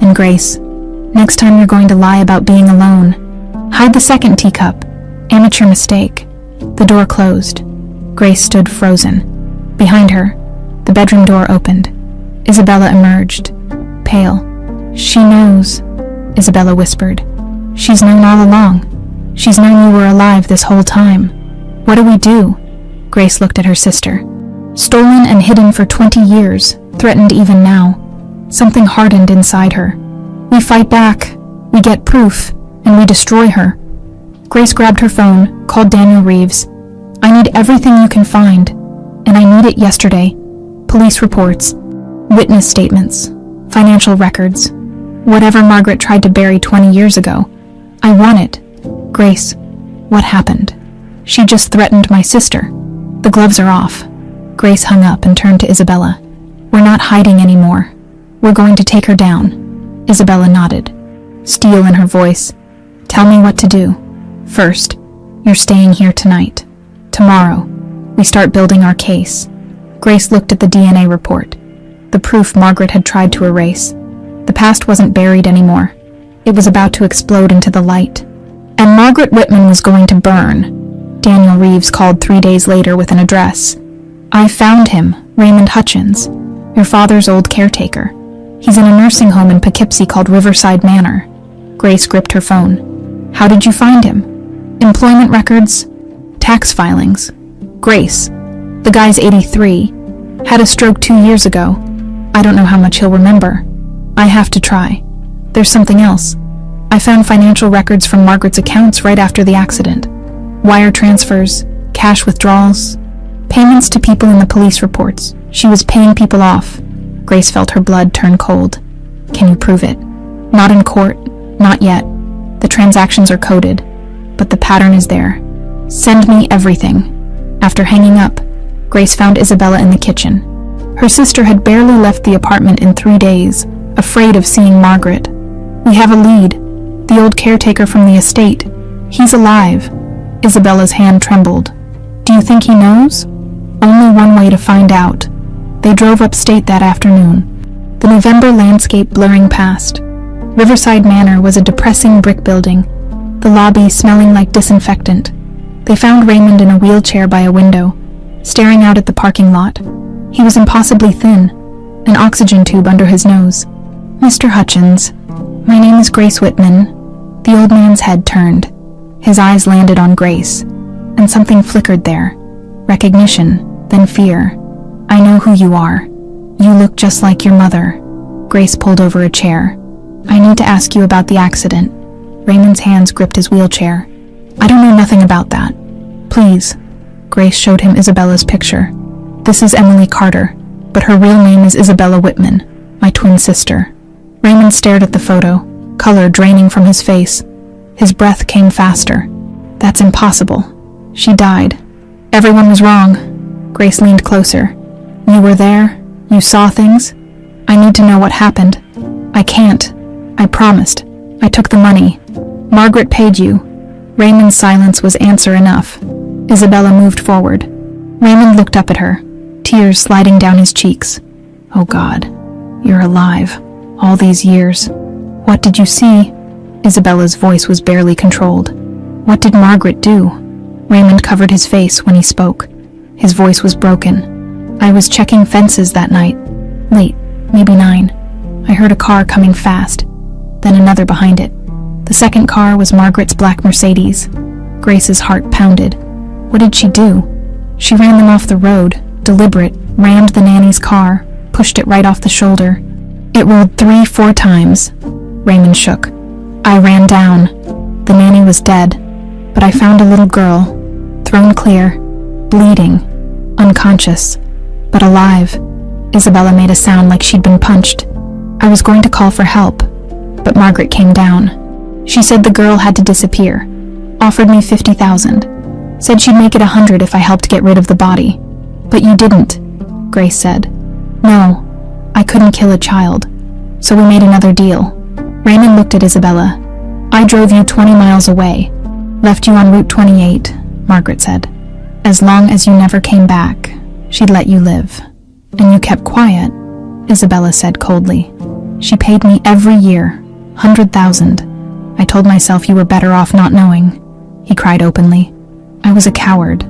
and Grace, next time you're going to lie about being alone, hide the second teacup. Amateur mistake. The door closed. Grace stood frozen. Behind her, the bedroom door opened. Isabella emerged, pale. She knows, Isabella whispered. She's known all along. She's known you were alive this whole time. What do we do? Grace looked at her sister. Stolen and hidden for 20 years, threatened even now. Something hardened inside her. We fight back. We get proof, and we destroy her. Grace grabbed her phone, called Daniel Reeves. I need everything you can find, and I need it yesterday. Police reports, witness statements, financial records, whatever Margaret tried to bury 20 years ago. I want it. Grace, what happened? She just threatened my sister. The gloves are off. Grace hung up and turned to Isabella. We're not hiding anymore. We're going to take her down. Isabella nodded, steel in her voice. Tell me what to do. First, you're staying here tonight. Tomorrow, we start building our case. Grace looked at the DNA report, the proof Margaret had tried to erase. The past wasn't buried anymore. It was about to explode into the light. And Margaret Whitman was going to burn. Daniel Reeves called 3 days later with an address. I found him, Raymond Hutchins, your father's old caretaker. He's in a nursing home in Poughkeepsie called Riverside Manor. Grace gripped her phone. How did you find him? Employment records? Tax filings? Grace, the guy's 83. Had a stroke 2 years ago. I don't know how much he'll remember. I have to try. There's something else. I found financial records from Margaret's accounts right after the accident. Wire transfers, cash withdrawals, payments to people in the police reports. She was paying people off. Grace felt her blood turn cold. Can you prove it? Not in court. Not yet. The transactions are coded, but the pattern is there. Send me everything. After hanging up, Grace found Isabella in the kitchen. Her sister had barely left the apartment in 3 days, afraid of seeing Margaret. We have a lead. The old caretaker from the estate. He's alive. Isabella's hand trembled. Do you think he knows? Only one way to find out. They drove upstate that afternoon, the November landscape blurring past. Riverside Manor was a depressing brick building, the lobby smelling like disinfectant. They found Raymond in a wheelchair by a window, staring out at the parking lot. He was impossibly thin, an oxygen tube under his nose. Mr. Hutchins, my name is Grace Whitman. The old man's head turned. His eyes landed on Grace, and something flickered there. Recognition, then fear. I know who you are. You look just like your mother. Grace pulled over a chair. I need to ask you about the accident. Raymond's hands gripped his wheelchair. I don't know nothing about that. Please. Grace showed him Isabella's picture. This is Emily Carter, but her real name is Isabella Whitman, my twin sister. Raymond stared at the photo, color draining from his face. His breath came faster. That's impossible. She died. Everyone was wrong. Grace leaned closer. You were there? You saw things? I need to know what happened. I can't. I promised. I took the money. Margaret paid you. Raymond's silence was answer enough. Isabella moved forward. Raymond looked up at her, tears sliding down his cheeks. Oh God, you're alive. All these years. What did you see? Isabella's voice was barely controlled. What did Margaret do? Raymond covered his face when he spoke. His voice was broken. "I was checking fences that night. Late, maybe 9. I heard a car coming fast, then another behind it. The second car was Margaret's black Mercedes." Grace's heart pounded. What did she do? She ran them off the road, deliberate, rammed the nanny's car, pushed it right off the shoulder. It rolled 3-4 times. Raymond shook. "I ran down. The nanny was dead, but I found a little girl, thrown clear, bleeding, unconscious, but alive." Isabella made a sound like she'd been punched. "I was going to call for help, but Margaret came down. She said the girl had to disappear, offered me $50,000, said she'd make it 100 if I helped get rid of the body. But you didn't," Grace said. "No, I couldn't kill a child, so we made another deal." Raymond looked at Isabella. "I drove you 20 miles away, left you on Route 28, Margaret said. As long as you never came back, she'd let you live. And you kept quiet," Isabella said coldly. "She paid me every year, 100,000. I told myself you were better off not knowing," he cried openly. "I was a coward.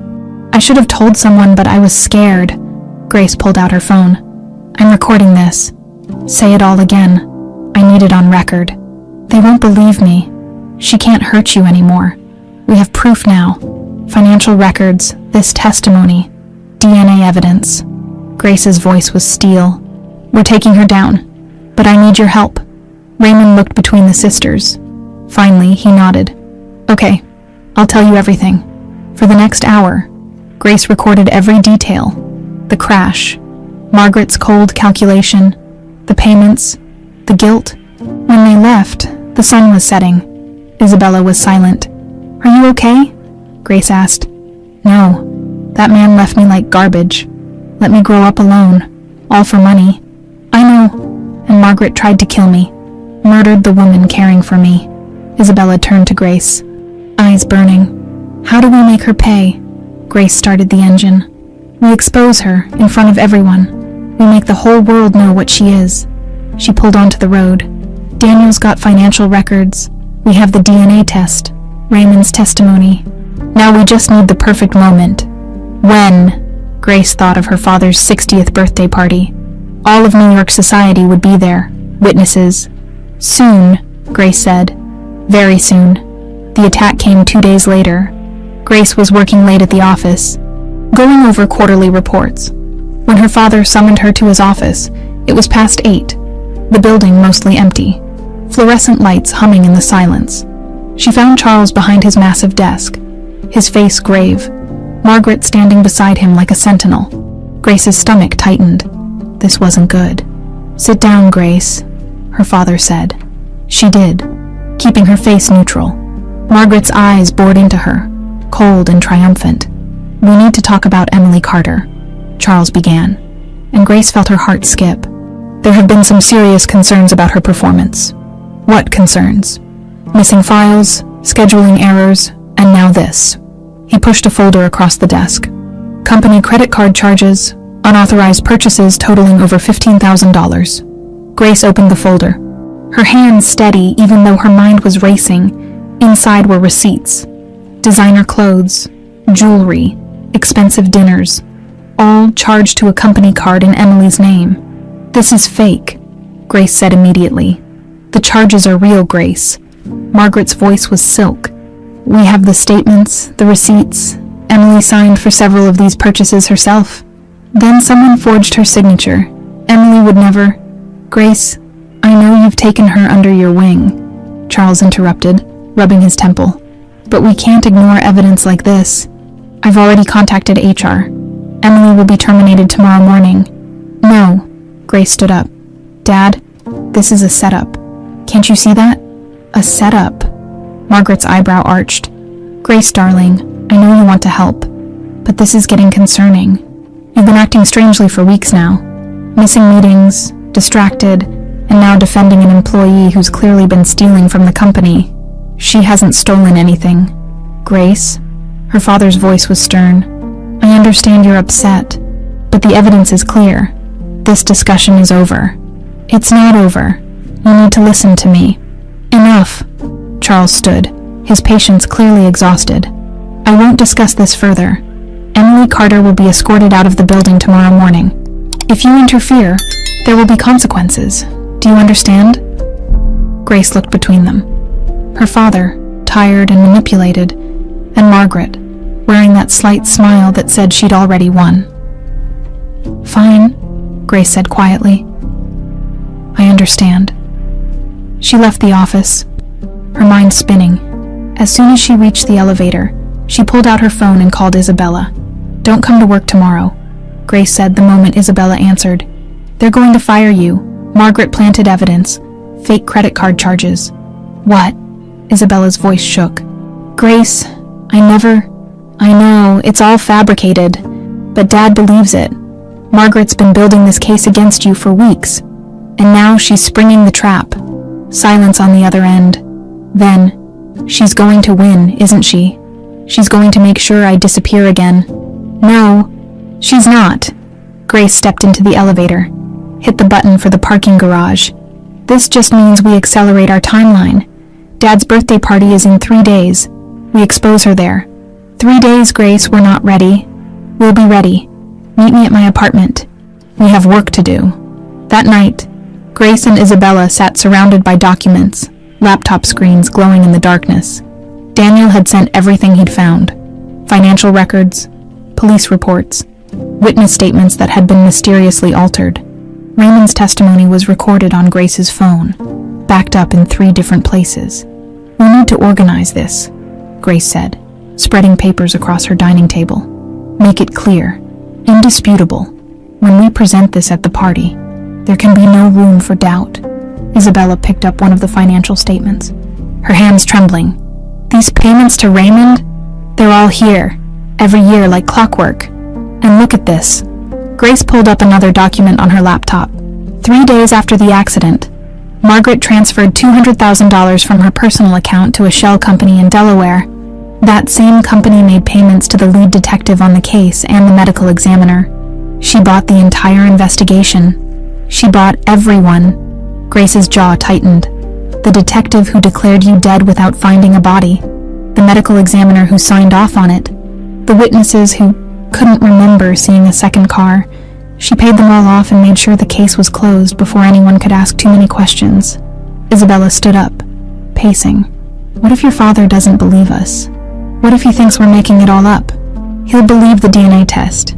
I should have told someone, but I was scared." Grace pulled out her phone. "I'm recording this. Say it all again. I need it on record. They won't believe me. She can't hurt you anymore. We have proof now. Financial records, this testimony, DNA evidence." Grace's voice was steel. "We're taking her down, but I need your help." Raymond looked between the sisters. Finally, he nodded. "Okay, I'll tell you everything." For the next hour, Grace recorded every detail. The crash, Margaret's cold calculation, the payments, the guilt. When they left, the sun was setting. Isabella was silent. "Are you okay?" Grace asked. "No, that man left me like garbage. Let me grow up alone, all for money. I know, and Margaret tried to kill me, murdered the woman caring for me." Isabella turned to Grace, eyes burning. "How do we make her pay?" Grace started the engine. "We expose her in front of everyone. We make the whole world know what she is." She pulled onto the road. "Daniel's got financial records. We have the DNA test, Raymond's testimony. Now we just need the perfect moment." When? Grace thought of her father's 60th birthday party. All of New York society would be there, witnesses. "Soon," Grace said. "Very soon." The attack came 2 days later. Grace was working late at the office, going over quarterly reports. When her father summoned her to his office, it was past 8, the building mostly empty, fluorescent lights humming in the silence. She found Charles behind his massive desk, his face grave, Margaret standing beside him like a sentinel. Grace's stomach tightened. This wasn't good. "Sit down, Grace," her father said. She did, keeping her face neutral. Margaret's eyes bored into her, cold and triumphant. "We need to talk about Emily Carter," Charles began, and Grace felt her heart skip. "There have been some serious concerns about her performance." "What concerns?" "Missing files, scheduling errors, and now this." He pushed a folder across the desk. "Company credit card charges, unauthorized purchases totaling over $15,000. Grace opened the folder. Her hands steady even though her mind was racing. Inside were receipts. Designer clothes, jewelry, expensive dinners, all charged to a company card in Emily's name. "This is fake," Grace said immediately. "The charges are real, Grace." Margaret's voice was silk. "We have the statements, the receipts. Emily signed for several of these purchases herself. Then someone forged her signature. Emily would never—" "Grace, I know you've taken her under your wing," Charles interrupted, rubbing his temple. "But we can't ignore evidence like this. I've already contacted HR. Emily will be terminated tomorrow morning." "No," Grace stood up. "Dad, this is a setup. Can't you see that? A setup." Margaret's eyebrow arched. "Grace, darling, I know you want to help, but this is getting concerning. You've been acting strangely for weeks now. Missing meetings, distracted, and now defending an employee who's clearly been stealing from the company. She hasn't stolen anything. Grace?" Her father's voice was stern. "I understand you're upset, but the evidence is clear. This discussion is over." "It's not over. You need to listen to me." "Enough." Charles stood, his patience clearly exhausted. "I won't discuss this further. Emily Carter will be escorted out of the building tomorrow morning. If you interfere, there will be consequences. Do you understand? Grace looked between them. Her father, tired and manipulated, and Margaret, wearing that slight smile that said she'd already won. Fine, Grace said quietly. I understand. She left the office, her mind spinning. As soon as she reached the elevator, she pulled out her phone and called Isabella. Don't come to work tomorrow, Grace said the moment Isabella answered. They're going to fire you. Margaret planted evidence. Fake credit card charges. What? Isabella's voice shook. Grace, I know, it's all fabricated, but Dad believes it. Margaret's been building this case against you for weeks, and now she's springing the trap. Silence on the other end. Then, she's going to win, isn't she? She's going to make sure I disappear again. No, she's not. Grace stepped into the elevator, hit the button for the parking garage. This just means we accelerate our timeline. Dad's birthday party is in 3 days. We expose her there. 3 days, Grace, we're not ready. We'll be ready. Meet me at my apartment. We have work to do. That night, Grace and Isabella sat surrounded by documents, laptop screens glowing in the darkness. Daniel had sent everything he'd found. Financial records, police reports, witness statements that had been mysteriously altered. Raymond's testimony was recorded on Grace's phone, backed up in 3 different places. We need to organize this, Grace said, spreading papers across her dining table. Make it clear, indisputable. When we present this at the party, there can be no room for doubt. Isabella picked up one of the financial statements, her hands trembling. These payments to Raymond, they're all here, every year like clockwork. And look at this. Grace pulled up another document on her laptop. 3 days after the accident, Margaret transferred $200,000 from her personal account to a shell company in Delaware. That same company made payments to the lead detective on the case and the medical examiner. She bought the entire investigation. She bought everyone. Grace's jaw tightened. The detective who declared you dead without finding a body. The medical examiner who signed off on it. The witnesses who couldn't remember seeing a second car. She paid them all off and made sure the case was closed before anyone could ask too many questions. Isabella stood up, pacing. What if your father doesn't believe us? What if he thinks we're making it all up? He'll believe the DNA test.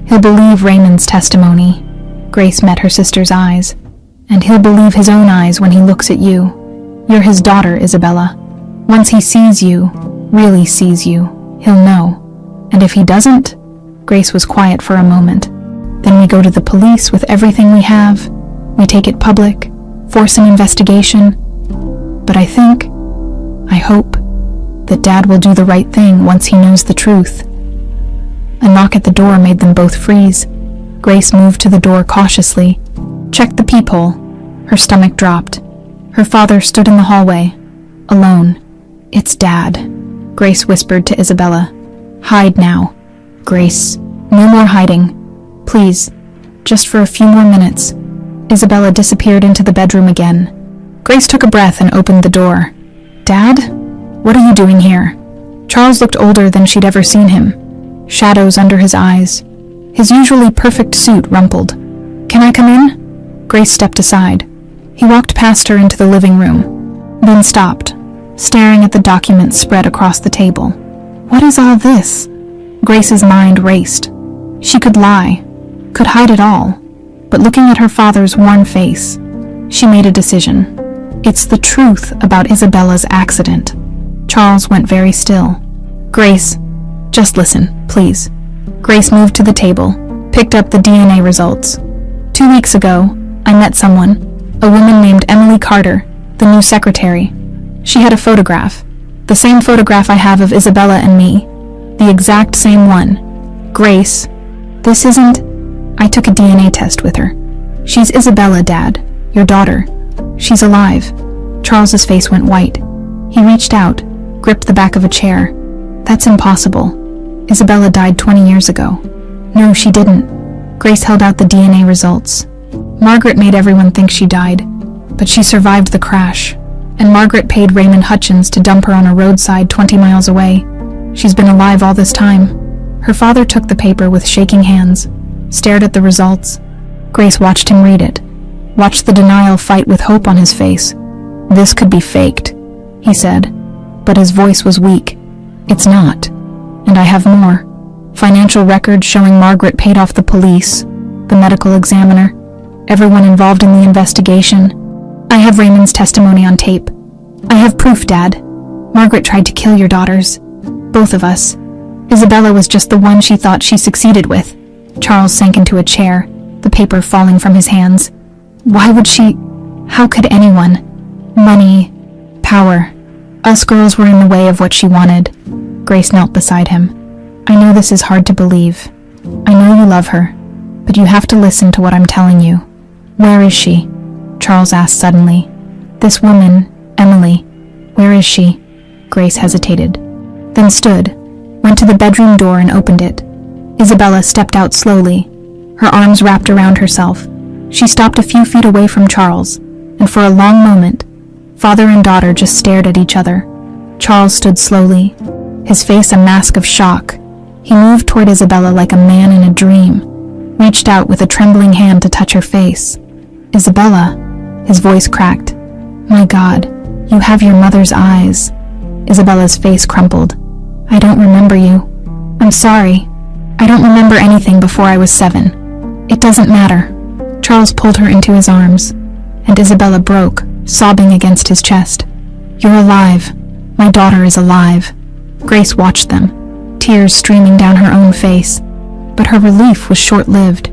He'll believe Raymond's testimony. Grace met her sister's eyes. And he'll believe his own eyes when he looks at you. You're his daughter, Isabella. Once he sees you, really sees you, he'll know. And if he doesn't? Grace was quiet for a moment. Then we go to the police with everything we have. We take it public, force an investigation. But I hope, that Dad will do the right thing once he knows the truth. A knock at the door made them both freeze. Grace moved to the door cautiously, checked the peephole. Her stomach dropped. Her father stood in the hallway, alone. It's Dad, Grace whispered to Isabella. Hide now. Grace, no more hiding. Please, just for a few more minutes. Isabella disappeared into the bedroom again. Grace took a breath and opened the door. Dad? What are you doing here? Charles looked older than she'd ever seen him. Shadows under his eyes. His usually perfect suit rumpled. Can I come in? Grace stepped aside. He walked past her into the living room, then stopped, staring at the documents spread across the table. What is all this? Grace's mind raced. She could lie, could hide it all, but looking at her father's worn face, she made a decision. It's the truth about Isabella's accident. Charles went very still. Grace, just listen, please. Grace moved to the table, picked up the DNA results. 2 weeks ago, I met someone, a woman named Emily Carter, the new secretary. She had a photograph, the same photograph I have of Isabella and me, the exact same one. Grace, this isn't... I took a DNA test with her. She's Isabella, Dad, your daughter. She's alive. Charles's face went white. He reached out, gripped the back of a chair. That's impossible. Isabella died 20 years ago. No, she didn't. Grace held out the DNA results. Margaret made everyone think she died, but she survived the crash, and Margaret paid Raymond Hutchins to dump her on a roadside 20 miles away. She's been alive all this time. Her father took the paper with shaking hands, stared at the results. Grace watched him read it, watched the denial fight with hope on his face. "This could be faked," he said, but his voice was weak. "It's not. And I have more. Financial records showing Margaret paid off the police, the medical examiner, everyone involved in the investigation. I have Raymond's testimony on tape. I have proof, Dad. Margaret tried to kill your daughters. Both of us. Isabella was just the one she thought she succeeded with." Charles sank into a chair, the paper falling from his hands. "Why would she? How could anyone? Money, power. Us girls were in the way of what she wanted." Grace knelt beside him. "I know this is hard to believe. I know you love her, but you have to listen to what I'm telling you." "Where is she?" Charles asked suddenly. "This woman, Emily, where is she?" Grace hesitated, then stood, went to the bedroom door and opened it. Isabella stepped out slowly, her arms wrapped around herself. She stopped a few feet away from Charles, and for a long moment, father and daughter just stared at each other. Charles stood slowly, his face a mask of shock. He moved toward Isabella like a man in a dream, reached out with a trembling hand to touch her face. "Isabella," his voice cracked. "My God, you have your mother's eyes." Isabella's face crumpled. "I don't remember you. I'm sorry. I don't remember anything before I was 7. It doesn't matter." Charles pulled her into his arms, and Isabella broke, sobbing against his chest. "You're alive. My daughter is alive." Grace watched them, tears streaming down her own face, but her relief was short-lived.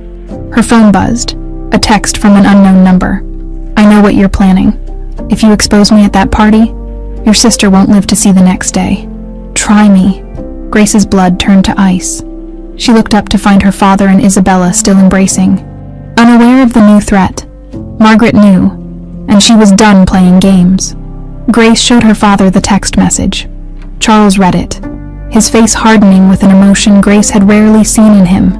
Her phone buzzed, a text from an unknown number. "I know what you're planning. If you expose me at that party, your sister won't live to see the next day. Try me." Grace's blood turned to ice. She looked up to find her father and Isabella still embracing. Unaware of the new threat, Margaret knew, and she was done playing games. Grace showed her father the text message. Charles read it, his face hardening with an emotion Grace had rarely seen in him.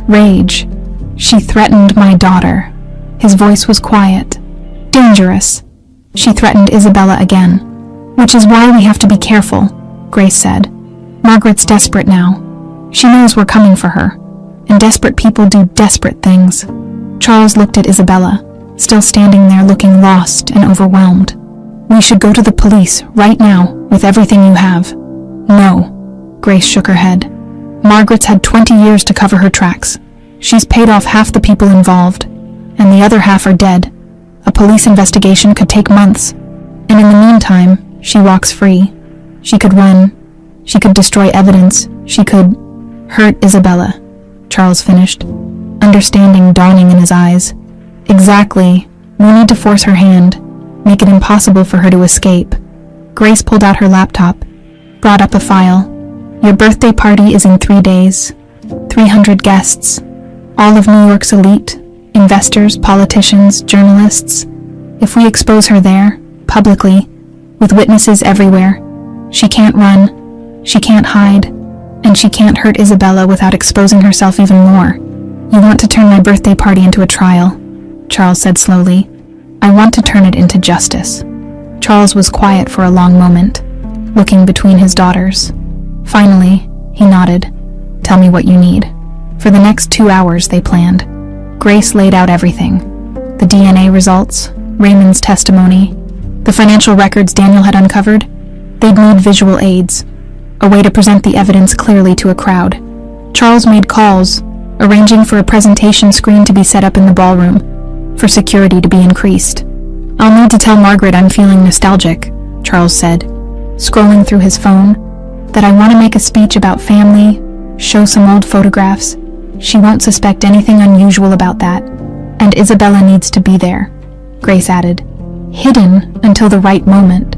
Rage. "She threatened my daughter." His voice was quiet. "Dangerous. She threatened Isabella again. Which is why we have to be careful," Grace said. "Margaret's desperate now. She knows we're coming for her, and desperate people do desperate things." Charles looked at Isabella, still standing there looking lost and overwhelmed. "We should go to the police right now with everything you have." "No," Grace shook her head. "Margaret's had 20 years to cover her tracks. She's paid off half the people involved, and the other half are dead. A police investigation could take months, and in the meantime, she walks free. She could run. She could destroy evidence. She could hurt Isabella," Charles finished, understanding dawning in his eyes. "Exactly. We need to force her hand, make it impossible for her to escape." Grace pulled out her laptop, brought up a file. "Your birthday party is in 3 days. 300 guests. All of New York's elite, investors, politicians, journalists. If we expose her there, publicly, with witnesses everywhere, she can't run, she can't hide, and she can't hurt Isabella without exposing herself even more. You want to turn my birthday party into a trial," Charles said slowly. "I want to turn it into justice." Charles was quiet for a long moment, looking between his daughters. Finally, he nodded. "Tell me what you need." For the next 2 hours, they planned. Grace laid out everything. The DNA results, Raymond's testimony, the financial records Daniel had uncovered. They'd need visual aids, a way to present the evidence clearly to a crowd. Charles made calls, arranging for a presentation screen to be set up in the ballroom, for security to be increased. "I'll need to tell Margaret I'm feeling nostalgic," Charles said, scrolling through his phone, "that I want to make a speech about family, show some old photographs. She won't suspect anything unusual about that, and Isabella needs to be there," Grace added, "hidden until the right moment."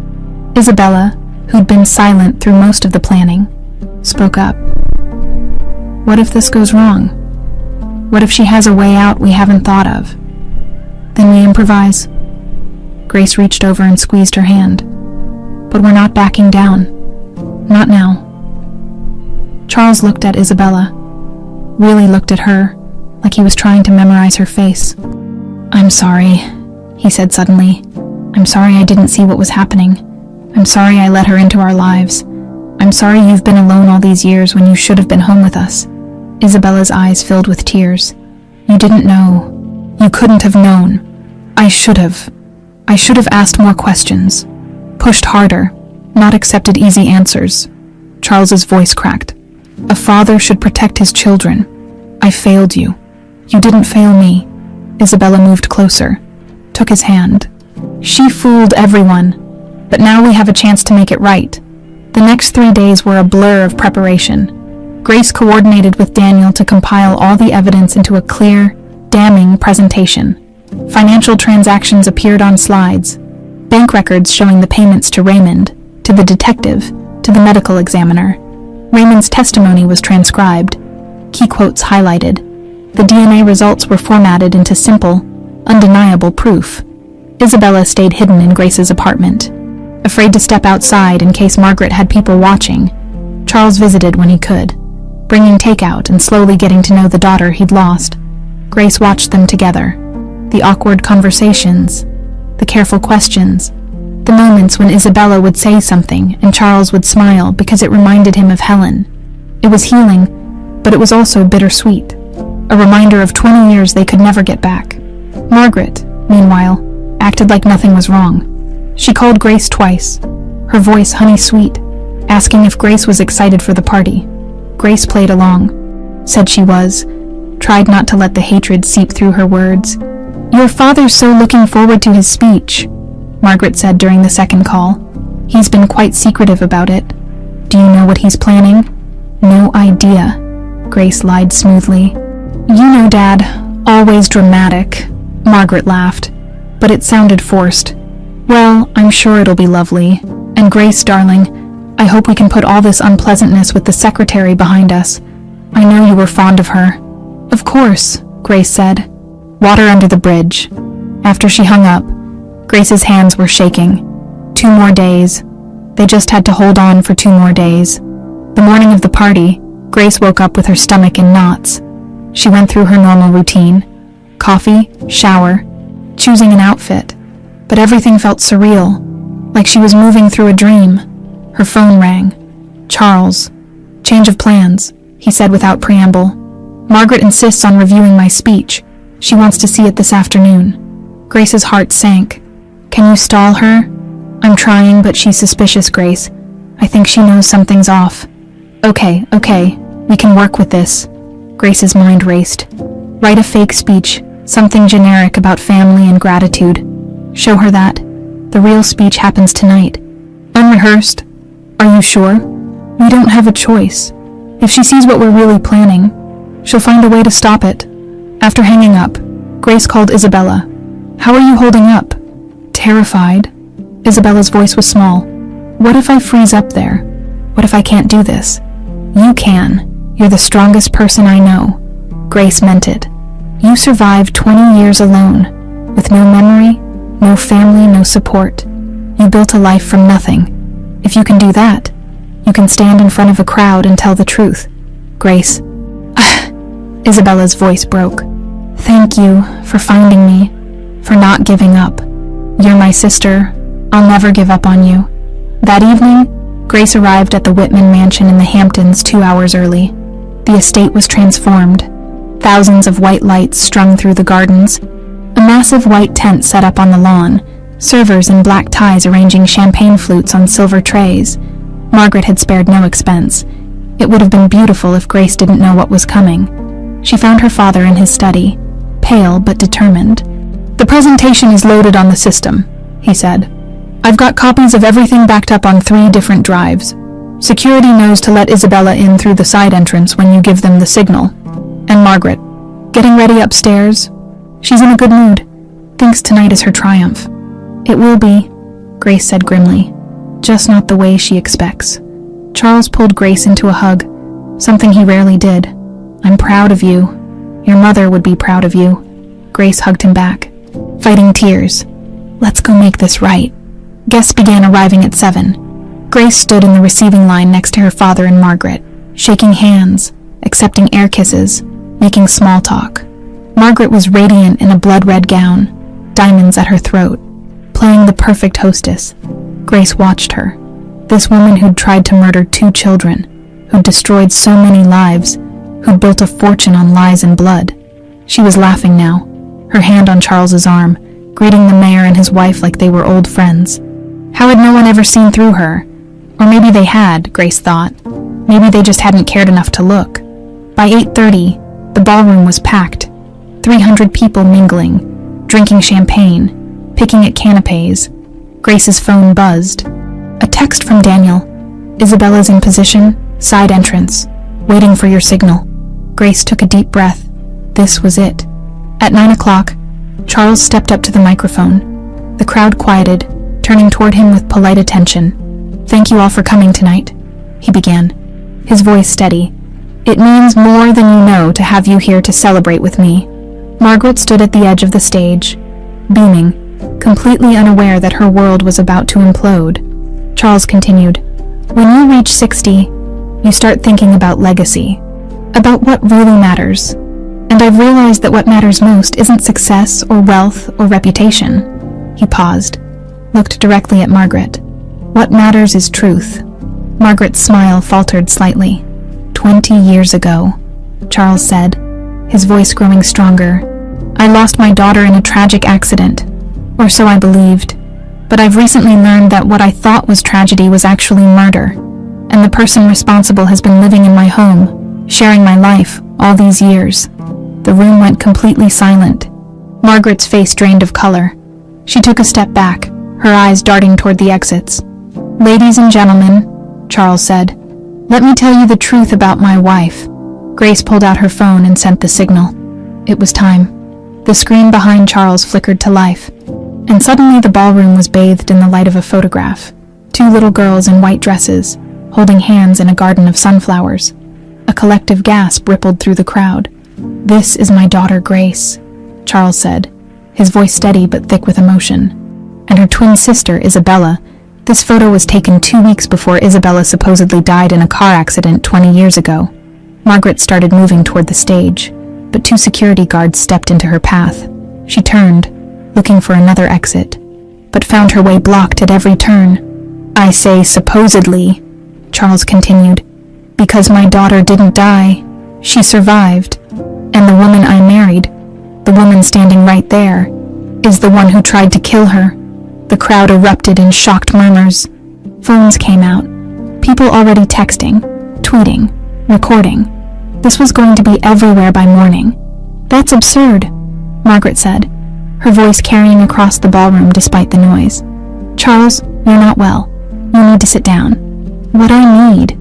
Isabella, who'd been silent through most of the planning, spoke up. "What if this goes wrong? What if she has a way out we haven't thought of? Then we improvise." Grace reached over and squeezed her hand. "But we're not backing down. Not now." Charles looked at Isabella, really looked at her, like he was trying to memorize her face. "I'm sorry," he said suddenly. "I'm sorry I didn't see what was happening. I'm sorry I let her into our lives. I'm sorry you've been alone all these years when you should have been home with us." Isabella's eyes filled with tears. "You didn't know. You couldn't have known. I should have. I should have asked more questions. Pushed harder, not accepted easy answers." Charles's voice cracked. "A father should protect his children. I failed you. You didn't fail me." Isabella moved closer, took his hand. "She fooled everyone, but now we have a chance to make it right." The next 3 days were a blur of preparation. Grace coordinated with Daniel to compile all the evidence into a clear, damning presentation. Financial transactions appeared on slides, bank records showing the payments to Raymond, to the detective, to the medical examiner. Raymond's testimony was transcribed, key quotes highlighted. The DNA results were formatted into simple, undeniable proof. Isabella stayed hidden in Grace's apartment, afraid to step outside in case Margaret had people watching. Charles visited when he could, bringing takeout and slowly getting to know the daughter he'd lost. Grace watched them together. The awkward conversations, the careful questions, the moments when Isabella would say something and Charles would smile because it reminded him of Helen. It was healing, but it was also bittersweet, a reminder of 20 years they could never get back. Margaret, meanwhile, acted like nothing was wrong. She called Grace twice, her voice honey-sweet, asking if Grace was excited for the party. Grace played along, said she was, tried not to let the hatred seep through her words. "Your father's so looking forward to his speech," Margaret said during the second call. "He's been quite secretive about it. Do you know what he's planning?" "No idea," Grace lied smoothly. "You know, Dad, always dramatic," Margaret laughed, but it sounded forced. "Well, I'm sure it'll be lovely. And Grace, darling, I hope we can put all this unpleasantness with the secretary behind us. I know you were fond of her." "Of course," Grace said. Water under the bridge. After she hung up, Grace's hands were shaking. 2 more days. They just had to hold on for 2 more days. The morning of the party, Grace woke up with her stomach in knots. She went through her normal routine. Coffee, shower, choosing an outfit. But everything felt surreal, like she was moving through a dream. Her phone rang. "Charles. Change of plans," he said without preamble. "Margaret insists on reviewing my speech. She wants to see it this afternoon." Grace's heart sank. "Can you stall her?" "I'm trying, but she's suspicious, Grace. I think she knows something's off." Okay, we can work with this." Grace's mind raced. Write a fake speech, something generic about family and gratitude. Show her that. The real speech happens tonight. Unrehearsed. Are you sure? We don't have a choice. If she sees what we're really planning, she'll find a way to stop it. After hanging up, Grace called Isabella. "How are you holding up?" "Terrified." Isabella's voice was small. "What if I freeze up there? What if I can't do this?" "You can. You're the strongest person I know." Grace meant it. "You survived 20 years alone, with no memory, no family, no support. You built a life from nothing. If you can do that, you can stand in front of a crowd and tell the truth." "Grace." Isabella's voice broke. "Thank you for finding me, for not giving up. You're my sister. I'll never give up on you." That evening, Grace arrived at the Whitman mansion in the Hamptons 2 hours early. The estate was transformed. Thousands of white lights strung through the gardens. A massive white tent set up on the lawn, servers in black ties arranging champagne flutes on silver trays. Margaret had spared no expense. It would have been beautiful if Grace didn't know what was coming. She found her father in his study, pale but determined. "The presentation is loaded on the system," he said. "I've got copies of everything backed up on 3 different drives. Security knows to let Isabella in through the side entrance when you give them the signal. And Margaret, getting ready upstairs. She's in a good mood. Thinks tonight is her triumph." "It will be," Grace said grimly. "Just not the way she expects." Charles pulled Grace into a hug, something he rarely did. "I'm proud of you. Your mother would be proud of you." Grace hugged him back, fighting tears. "Let's go make this right." Guests began arriving at 7. Grace stood in the receiving line next to her father and Margaret, shaking hands, accepting air kisses, making small talk. Margaret was radiant in a blood-red gown, diamonds at her throat, playing the perfect hostess. Grace watched her. This woman who'd tried to murder 2 children, who'd destroyed so many lives, who'd built a fortune on lies and blood. She was laughing now, her hand on Charles's arm, greeting the mayor and his wife like they were old friends. How had no one ever seen through her? Or maybe they had, Grace thought. Maybe they just hadn't cared enough to look. By 8:30, the ballroom was packed. 300 people mingling, drinking champagne, picking at canapes. Grace's phone buzzed. A text from Daniel. Isabella's in position, side entrance, waiting for your signal. Grace took a deep breath. This was it. At 9 o'clock, Charles stepped up to the microphone. The crowd quieted, turning toward him with polite attention. Thank you all for coming tonight, he began, his voice steady. It means more than you know to have you here to celebrate with me. Margaret stood at the edge of the stage, beaming, completely unaware that her world was about to implode. Charles continued, when you reach 60, you start thinking about legacy, about what really matters. And I've realized that what matters most isn't success or wealth or reputation. He paused, looked directly at Margaret. What matters is truth. Margaret's smile faltered slightly. 20 years ago, Charles said, his voice growing stronger. I lost my daughter in a tragic accident, or so I believed. But I've recently learned that what I thought was tragedy was actually murder, and the person responsible has been living in my home, sharing my life all these years. The room went completely silent. Margaret's face drained of color. She took a step back, her eyes darting toward the exits. Ladies and gentlemen, Charles said, let me tell you the truth about my wife. Grace pulled out her phone and sent the signal. It was time. The screen behind Charles flickered to life, and suddenly the ballroom was bathed in the light of a photograph. 2 little girls in white dresses, holding hands in a garden of sunflowers. A collective gasp rippled through the crowd. This is my daughter Grace, Charles said, his voice steady but thick with emotion. And her twin sister, Isabella. This photo was taken 2 weeks before Isabella supposedly died in a car accident 20 years ago. Margaret started moving toward the stage, but 2 security guards stepped into her path. She turned, looking for another exit, but found her way blocked at every turn. I say supposedly, Charles continued, because my daughter didn't die. She survived, and the woman I married, the woman standing right there, is the one who tried to kill her. The crowd erupted in shocked murmurs. Phones came out. People already texting, tweeting, recording. This was going to be everywhere by morning. That's absurd, Margaret said, her voice carrying across the ballroom despite the noise. Charles, you're not well. You need to sit down. What I need,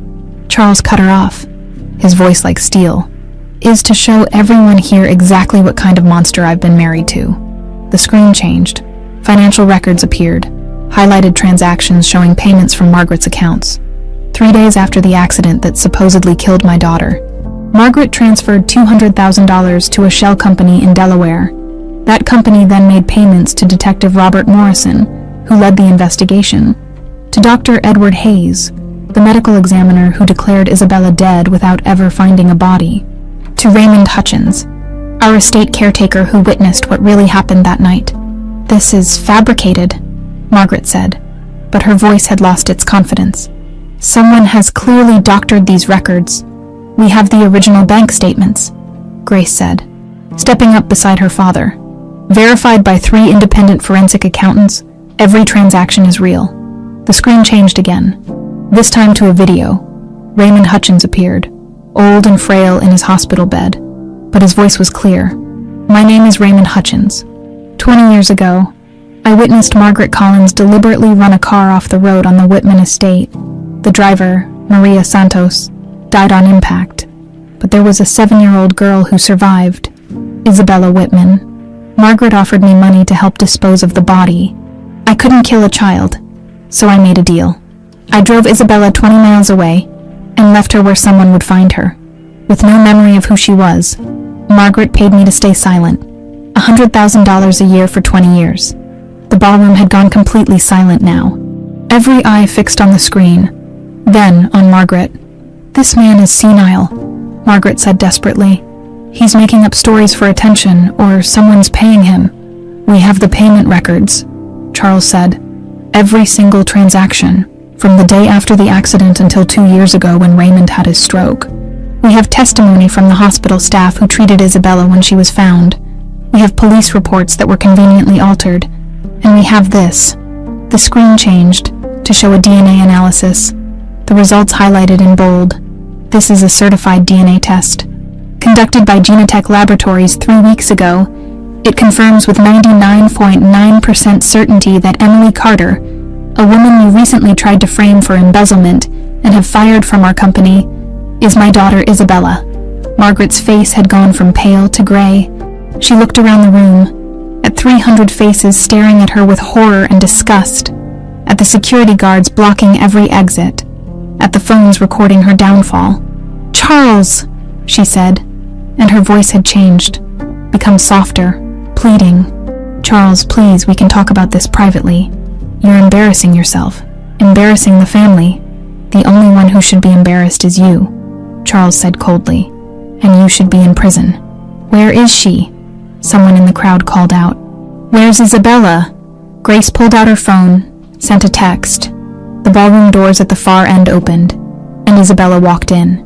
Charles cut her off, his voice like steel, is to show everyone here exactly what kind of monster I've been married to. The screen changed. Financial records appeared, highlighted transactions showing payments from Margaret's accounts. 3 days after the accident that supposedly killed my daughter, Margaret transferred $200,000 to a shell company in Delaware. That company then made payments to Detective Robert Morrison, who led the investigation, to Dr. Edward Hayes, the medical examiner who declared Isabella dead without ever finding a body, to Raymond Hutchins, our estate caretaker who witnessed what really happened that night. This is fabricated, Margaret said, but her voice had lost its confidence. Someone has clearly doctored these records. We have the original bank statements, Grace said, stepping up beside her father. Verified by 3 independent forensic accountants, every transaction is real. The screen changed again, this time to a video. Raymond Hutchins appeared, old and frail in his hospital bed, but his voice was clear. My name is Raymond Hutchins. 20 years ago, I witnessed Margaret Collins deliberately run a car off the road on the Whitman estate. The driver, Maria Santos, died on impact, but there was a 7-year-old girl who survived, Isabella Whitman. Margaret offered me money to help dispose of the body. I couldn't kill a child, so I made a deal. I drove Isabella 20 miles away and left her where someone would find her. With no memory of who she was, Margaret paid me to stay silent. $100,000 a year for 20 years. The ballroom had gone completely silent now, every eye fixed on the screen, then on Margaret. This man is senile, Margaret said desperately. He's making up stories for attention, or someone's paying him. We have the payment records, Charles said. Every single transaction, from the day after the accident until 2 years ago when Raymond had his stroke. We have testimony from the hospital staff who treated Isabella when she was found. We have police reports that were conveniently altered. And we have this. The screen changed to show a DNA analysis. The results highlighted in bold. This is a certified DNA test. Conducted by Genetech Laboratories 3 weeks ago, it confirms with 99.9% certainty that Emily Carter, a woman you recently tried to frame for embezzlement and have fired from our company, is my daughter Isabella. Margaret's face had gone from pale to gray. She looked around the room, at 300 faces staring at her with horror and disgust, at the security guards blocking every exit, at the phones recording her downfall. "Charles," she said, and her voice had changed, become softer, pleading. "Charles, please, we can talk about this privately. You're embarrassing yourself, embarrassing the family. The only one who should be embarrassed is you," Charles said coldly, "and you should be in prison." "Where is she?" Someone in the crowd called out. "Where's Isabella?" Grace pulled out her phone, sent a text. The ballroom doors at the far end opened, and Isabella walked in.